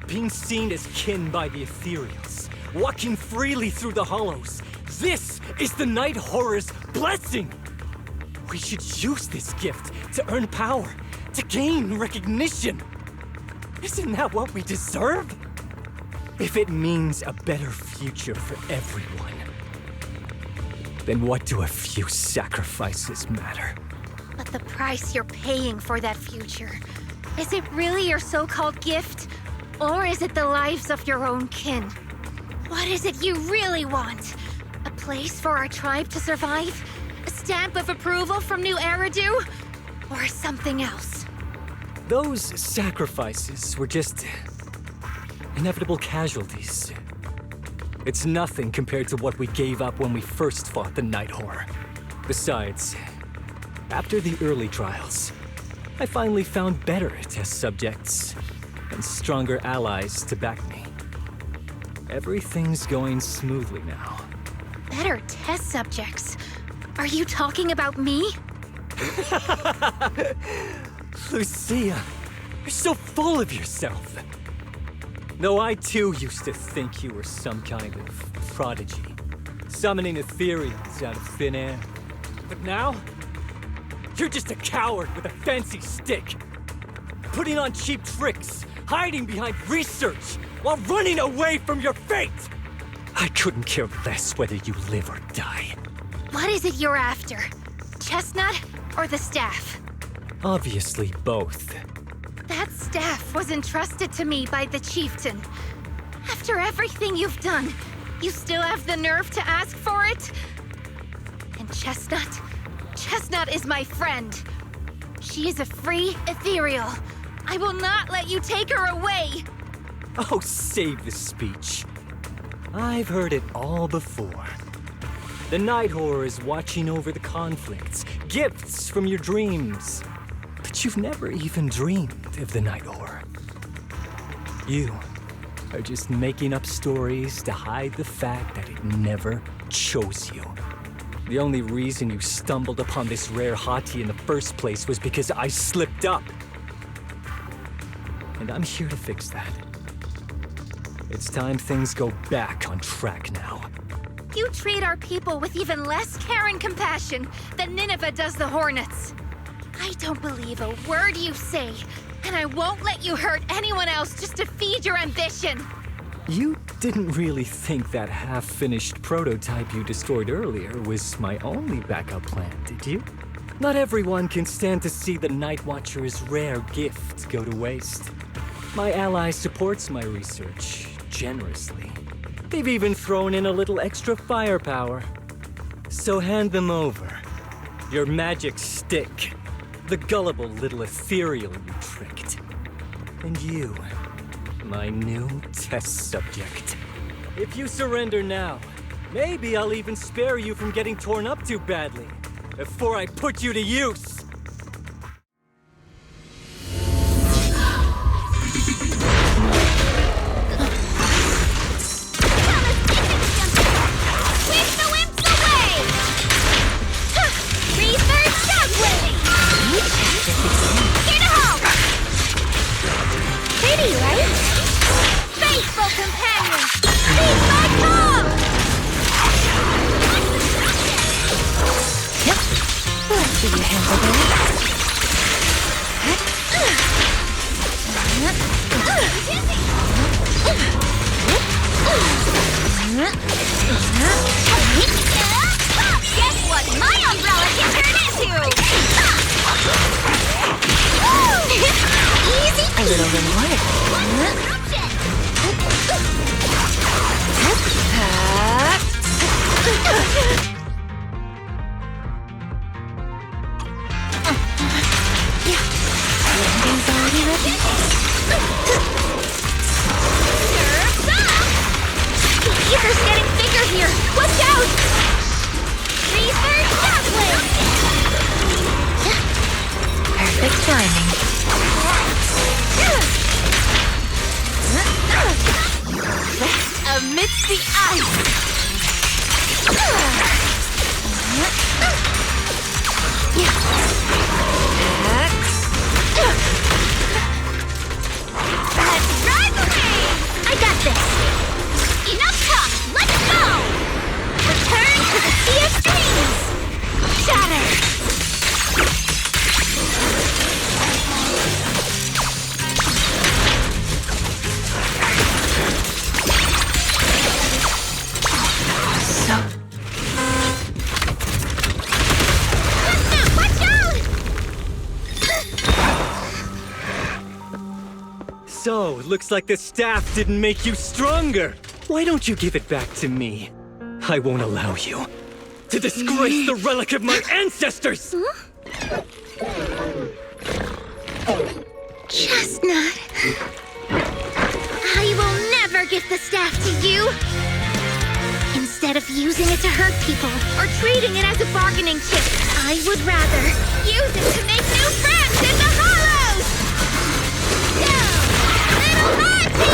Being seen as kin by the ethereals, walking freely through the hollows. This is the night horror's blessing! We should use this gift to earn power, to gain recognition. Isn't that what we deserve? If it means a better future for everyone, then what do a few sacrifices matter? But the price you're paying for that future, is it really your so-called gift? Or is it the lives of your own kin? What is it you really want? A place for our tribe to survive? A stamp of approval from New Eridu? Or something else? Those sacrifices were just inevitable casualties. It's nothing compared to what we gave up when we first fought the Night Horror. Besides, after the early trials, I finally found better test subjects and stronger allies to back me. Everything's going smoothly now. Better test subjects? Are you talking about me? Lucia, you're so full of yourself. Though I too used to think you were some kind of prodigy, summoning ethereals out of thin air. But now, you're just a coward with a fancy stick, putting on cheap tricks, hiding behind research, while running away from your fate! I couldn't care less whether you live or die. What is it you're after? Chestnut or the staff? Obviously both. That staff was entrusted to me by the chieftain. After everything you've done, you still have the nerve to ask for it? And Chestnut? Chestnut is my friend. She is a free ethereal. I will not let you take her away! Oh, save the speech. I've heard it all before. The Night Horror is watching over the conflicts, gifts from your dreams. But you've never even dreamed of the Night Horror. You are just making up stories to hide the fact that it never chose you. The only reason you stumbled upon this rare hottie in the first place was because I slipped up. And I'm here to fix that. It's time things go back on track now. You treat our people with even less care and compassion than Nineveh does the Hornets. I don't believe a word you say, and I won't let you hurt anyone else just to feed your ambition. You didn't really think that half-finished prototype you destroyed earlier was my only backup plan, did you? Not everyone can stand to see the Night Watcher's rare gift go to waste. My ally supports my research generously. They've even thrown in a little extra firepower. So hand them over. Your magic stick. The gullible little ethereal you tricked. And you, my new test subject. If you surrender now, maybe I'll even spare you from getting torn up too badly before I put you to use. Guess what my umbrella can turn into? Easy. A little reward. Landing's already ready. Surf's up! The ether's getting thicker here. Watch out! Research Dublin! Perfect timing. Rest amidst the ice. Let's ride the wave! I got this. Enough talk, let's go! Return to the Sea of Dreams! Shatter. Watch out! So, looks like the staff didn't make you stronger. Why don't you give it back to me? I won't allow you to disgrace the relic of my ancestors! Chestnut. I will never give the staff to you. Instead of using it to hurt people or treating it as a bargaining chip, I would rather use it to make new friends in the hollows! Go, little Monty!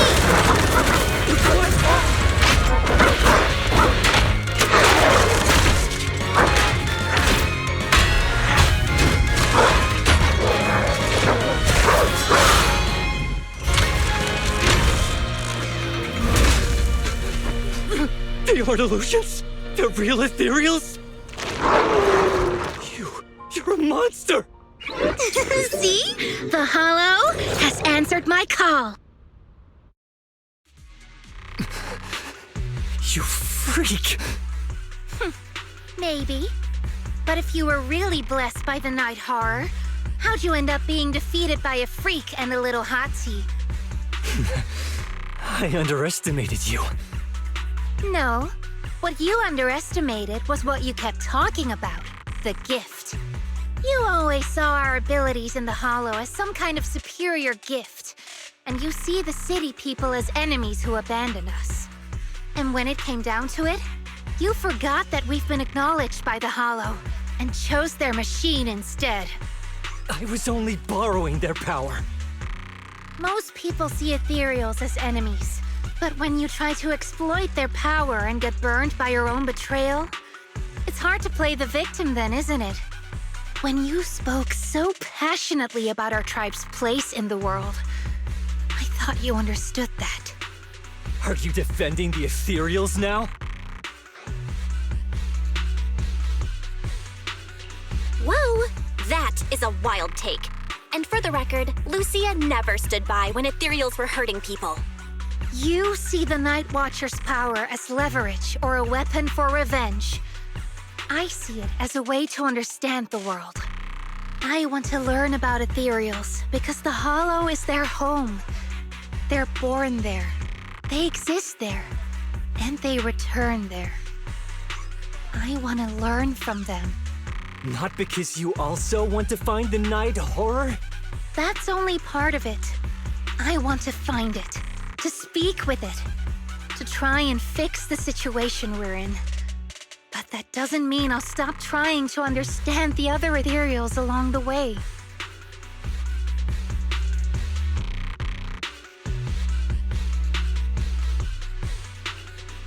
The Artolutions? The real ethereals? You're a monster! See? The Hollow has answered my call. You freak! Maybe. But if you were really blessed by the night horror, how'd you end up being defeated by a freak and a little hot tea? I underestimated you. No. What you underestimated was what you kept talking about. The gift. You always saw our abilities in the Hollow as some kind of superior gift. And you see the city people as enemies who abandoned us. And when it came down to it, you forgot that we've been acknowledged by the Hollow and chose their machine instead. I was only borrowing their power. Most people see ethereals as enemies, but when you try to exploit their power and get burned by your own betrayal, it's hard to play the victim then, isn't it? When you spoke so passionately about our tribe's place in the world, I thought you understood that. Are you defending the ethereals now? Whoa! That is a wild take. And for the record, Lucia never stood by when ethereals were hurting people. You see the Night Watcher's power as leverage or a weapon for revenge. I see it as a way to understand the world. I want to learn about ethereals because the Hollow is their home. They're born there. They exist there. And they return there. I want to learn from them. Not because you also want to find the night horror? That's only part of it. I want to find it, to speak with it, to try and fix the situation we're in. But that doesn't mean I'll stop trying to understand the other ethereals along the way.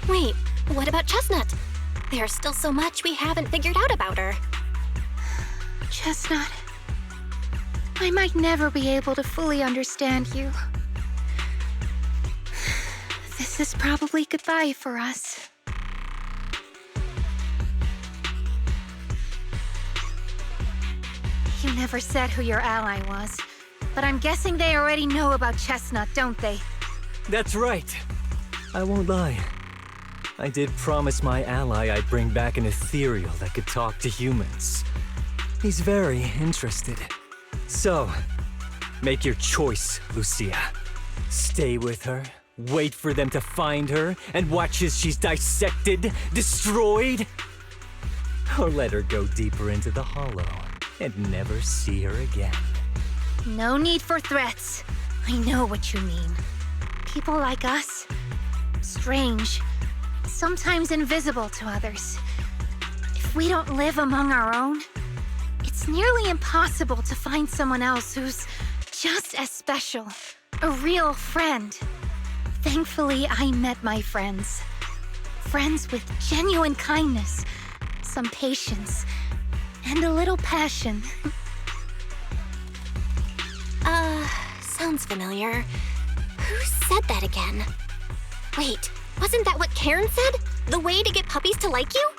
Wait, what about Chestnut? There's still so much we haven't figured out about her. Chestnut, I might never be able to fully understand you. This is probably goodbye for us. You never said who your ally was, but I'm guessing they already know about Chestnut, don't they? That's right. I won't lie. I did promise my ally I'd bring back an ethereal that could talk to humans. He's very interested. So, make your choice, Lucia. Stay with her, wait for them to find her, and watch as she's dissected, destroyed? Or let her go deeper into the Hollow and never see her again. No need for threats. I know what you mean. People like us, strange, sometimes invisible to others. If we don't live among our own, it's nearly impossible to find someone else who's just as special, a real friend. Thankfully, I met my friends. Friends with genuine kindness, some patience, and a little passion. Sounds familiar. Who said that again? Wait, wasn't that what Kieran said? The way to get puppies to like you?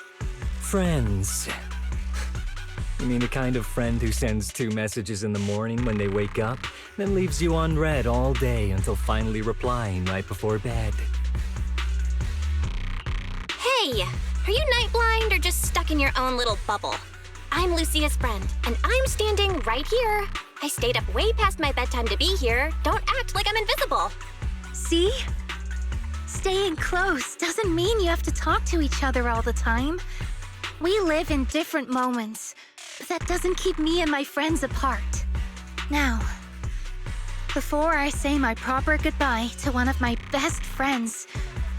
Friends. You mean the kind of friend who sends 2 messages in the morning when they wake up, then leaves you unread all day until finally replying right before bed? Hey, are you night blind or just stuck in your own little bubble? I'm Lucia's friend, and I'm standing right here. I stayed up way past my bedtime to be here. Don't act like I'm invisible. See? Staying close doesn't mean you have to talk to each other all the time. We live in different moments, but that doesn't keep me and my friends apart. Now, before I say my proper goodbye to one of my best friends,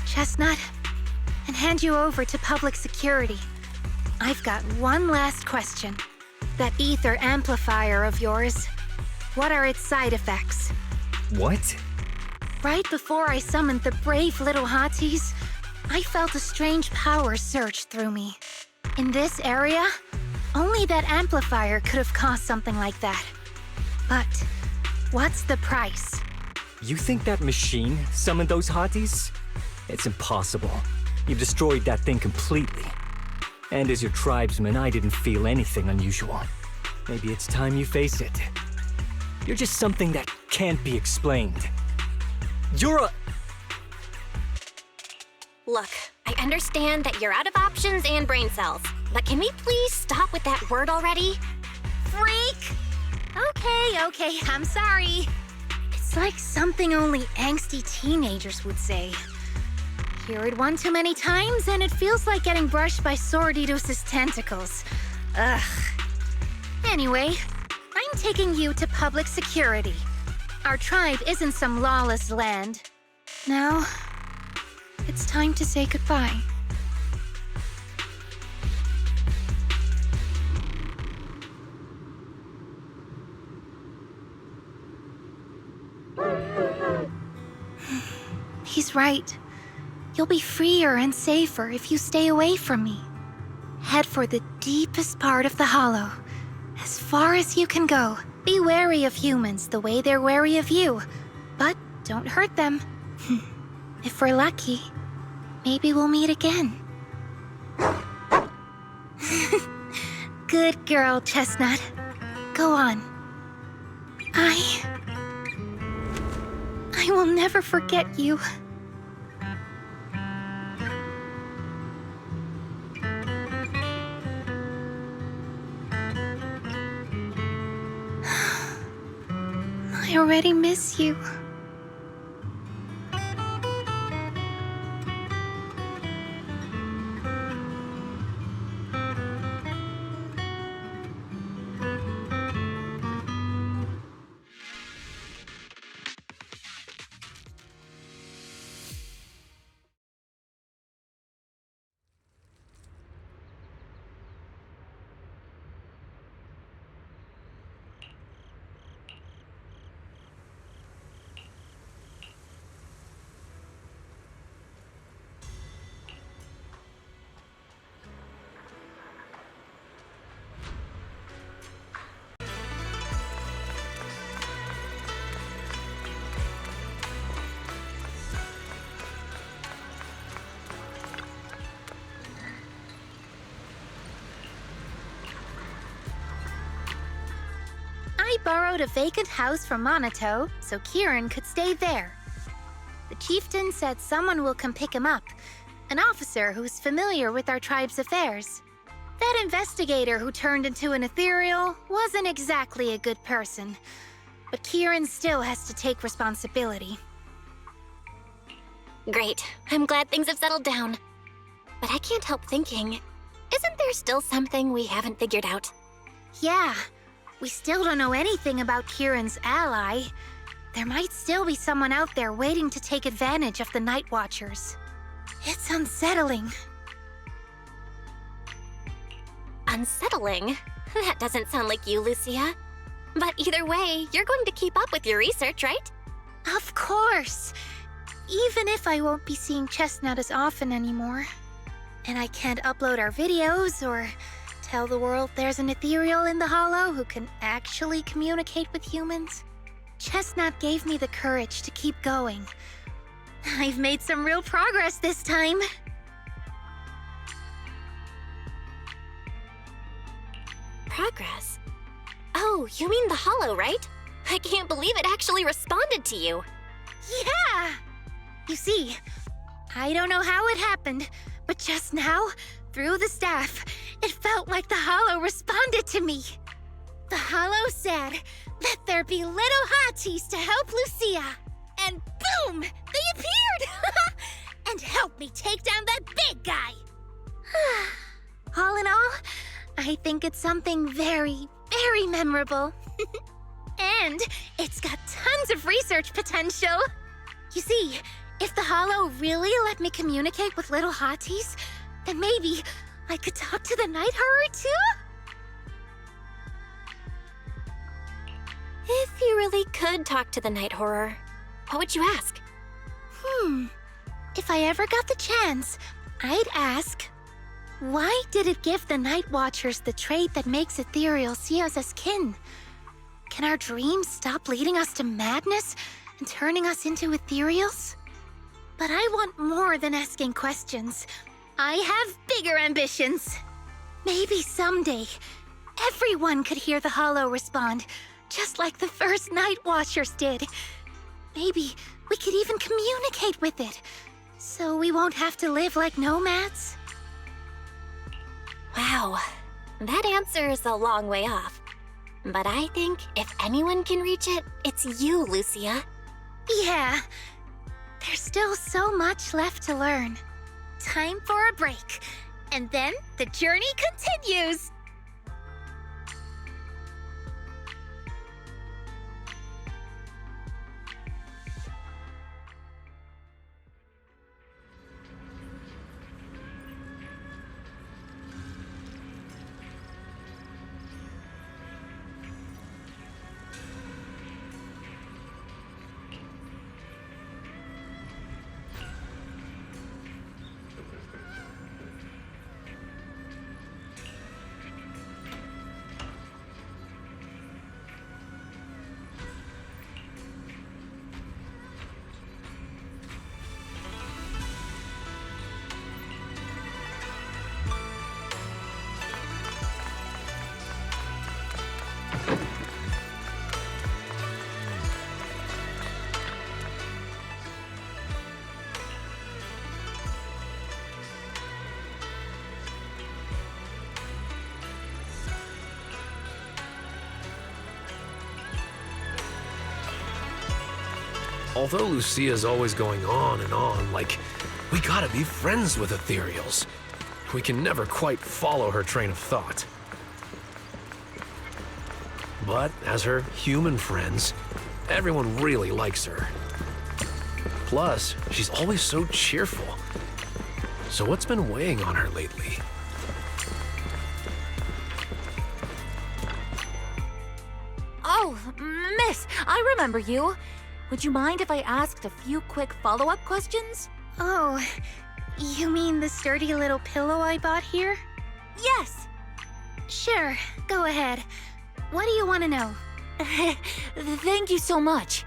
Chestnut, and hand you over to public security, I've got one last question. That ether amplifier of yours, what are its side effects? What? Right before I summoned the brave little hotties, I felt a strange power surge through me. In this area, only that amplifier could have caused something like that. But what's the price? You think that machine summoned those hotties? It's impossible. You've destroyed that thing completely. And as your tribesman, I didn't feel anything unusual. Maybe it's time you face it. You're just something that can't be explained. You're a... Look, I understand that you're out of options and brain cells, but can we please stop with that word already? Freak! Okay, I'm sorry. It's like something only angsty teenagers would say. Hear it one too many times, and it feels like getting brushed by Swordidus' tentacles. Ugh. Anyway, I'm taking you to public security. Our tribe isn't some lawless land. Now, it's time to say goodbye. He's right. You'll be freer and safer if you stay away from me. Head for the deepest part of the hollow. As far as you can go. Be wary of humans the way they're wary of you. But don't hurt them. If we're lucky, maybe we'll meet again. Good girl, Chestnut. Go on. I will never forget you. I already miss you. I borrowed a vacant house from Manato so Kieran could stay there. The chieftain said someone will come pick him up, an officer who's familiar with our tribe's affairs. That investigator who turned into an ethereal wasn't exactly a good person, but Kieran still has to take responsibility. Great. I'm glad things have settled down. But I can't help thinking, isn't there still something we haven't figured out? Yeah, we still don't know anything about Kieran's ally. There might still be someone out there waiting to take advantage of the Night Watchers. It's unsettling. Unsettling? That doesn't sound like you, Lucia. But either way, you're going to keep up with your research, right? Of course! Even if I won't be seeing Chestnut as often anymore. And I can't upload our videos or tell the world there's an ethereal in the hollow who can actually communicate with humans. Chestnut gave me the courage to keep going. I've made some real progress this time. Progress? Oh, you mean the hollow, right? I can't believe it actually responded to you. Yeah! You see, I don't know how it happened, but just now, through the staff, it felt like the hollow responded to me. The hollow said, "Let there be little hotties to help Lucia." And boom! They appeared! And helped me take down that big guy. All in all, I think it's something very, very memorable. And it's got tons of research potential. You see, if the hollow really let me communicate with little hotties, then maybe I could talk to the night horror too? If you really could talk to the night horror, what would you ask? If I ever got the chance, I'd ask, why did it give the Night Watchers the trait that makes ethereal see us as kin? Can our dreams stop leading us to madness and turning us into ethereals? But I want more than asking questions. I have bigger ambitions. Maybe someday, everyone could hear the hollow respond, just like the first Night Watchers did. Maybe we could even communicate with it, so we won't have to live like nomads. Wow, that answer is a long way off. But I think if anyone can reach it, it's you, Lucia. Yeah, there's still so much left to learn. Time for a break, and then the journey continues. Although Lucia's always going on and on, like, we gotta be friends with ethereals. We can never quite follow her train of thought. But as her human friends, everyone really likes her. Plus, she's always so cheerful. So what's been weighing on her lately? Oh, miss, I remember you. Would you mind if I asked a few quick follow-up questions? Oh, you mean the sturdy little pillow I bought here? Yes. Sure, go ahead. What do you want to know? Thank you so much.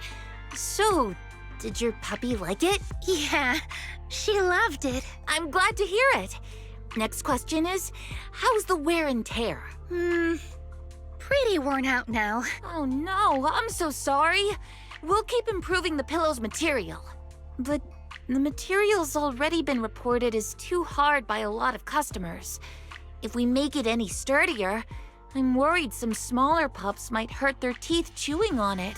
So, did your puppy like it? Yeah, she loved it. I'm glad to hear it. Next question is, how's the wear and tear? Pretty worn out now. Oh no, I'm so sorry. We'll keep improving the pillow's material. But the material's already been reported as too hard by a lot of customers. If we make it any sturdier, I'm worried some smaller pups might hurt their teeth chewing on it.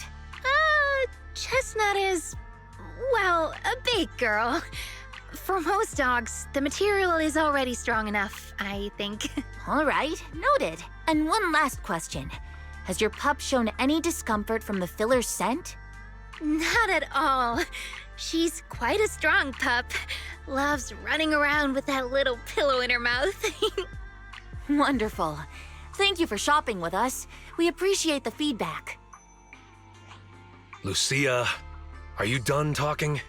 Chestnut is, well, a big girl. For most dogs, the material is already strong enough, I think. All right, noted. And one last question. Has your pup shown any discomfort from the filler's scent? Not at all. She's quite a strong pup. Loves running around with that little pillow in her mouth. Wonderful. Thank you for shopping with us. We appreciate the feedback. Lucia, are you done talking?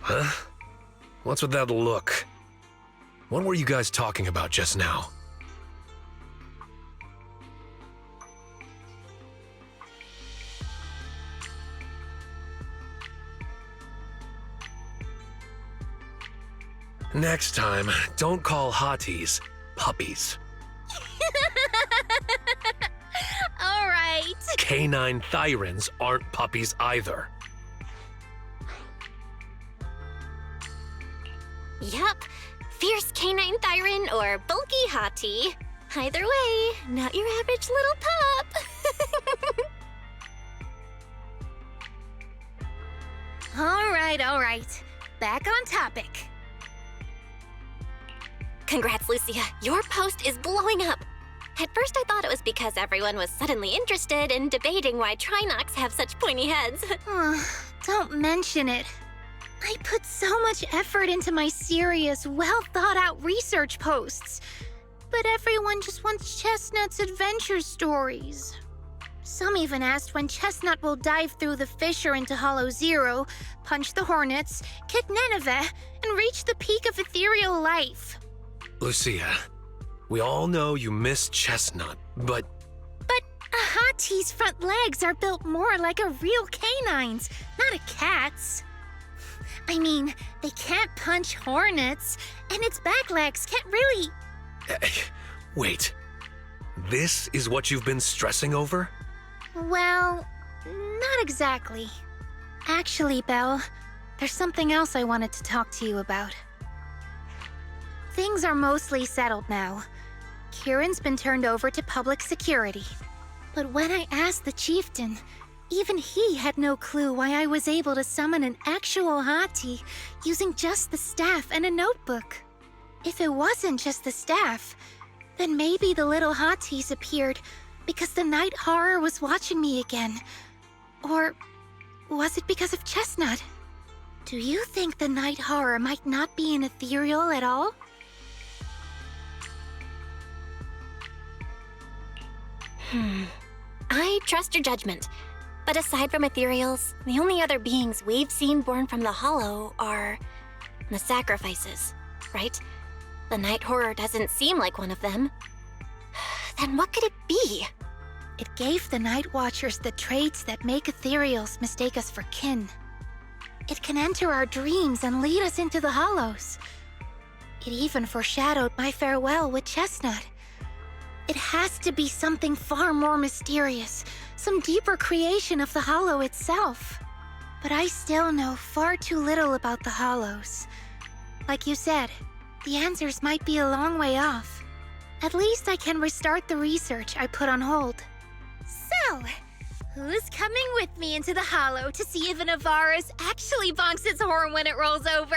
Huh? What's with that look? What were you guys talking about just now? Next time, don't call hotties puppies. All right. Canine thyrans aren't puppies either. Yup, fierce canine thyran or bulky hottie. Either way, not your average little pup. All right. Back on topic. Congrats, Lucia. Your post is blowing up. At first, I thought it was because everyone was suddenly interested in debating why Trinocs have such pointy heads. Don't mention it. I put so much effort into my serious, well-thought-out research posts. But everyone just wants Chestnut's adventure stories. Some even asked when Chestnut will dive through the fissure into Hollow Zero, punch the hornets, kick Nineveh, and reach the peak of ethereal life. Lucia, we all know you miss Chestnut, but... But a hottie's front legs are built more like a real canine's, not a cat's. I mean, they can't punch hornets, and its back legs can't really... Wait. This is what you've been stressing over? Well, not exactly. Actually, Belle, there's something else I wanted to talk to you about. Things are mostly settled now. Kieran's been turned over to public security. But when I asked the chieftain, even he had no clue why I was able to summon an actual hati using just the staff and a notebook. If it wasn't just the staff, then maybe the little hatis appeared because the night horror was watching me again. Or was it because of Chestnut? Do you think the night horror might not be an ethereal at all? I trust your judgment. But aside from ethereals, the only other beings we've seen born from the hollow are the sacrifices, right? The night horror doesn't seem like one of them. Then what could it be? It gave the Night Watchers the traits that make ethereals mistake us for kin. It can enter our dreams and lead us into the hollows. It even foreshadowed my farewell with Chestnut. It has to be something far more mysterious, some deeper creation of the hollow itself. But I still know far too little about the hollows. Like you said, the answers might be a long way off. At least I can restart the research I put on hold. So, who's coming with me into the hollow to see if an Avaris actually bonks its horn when it rolls over?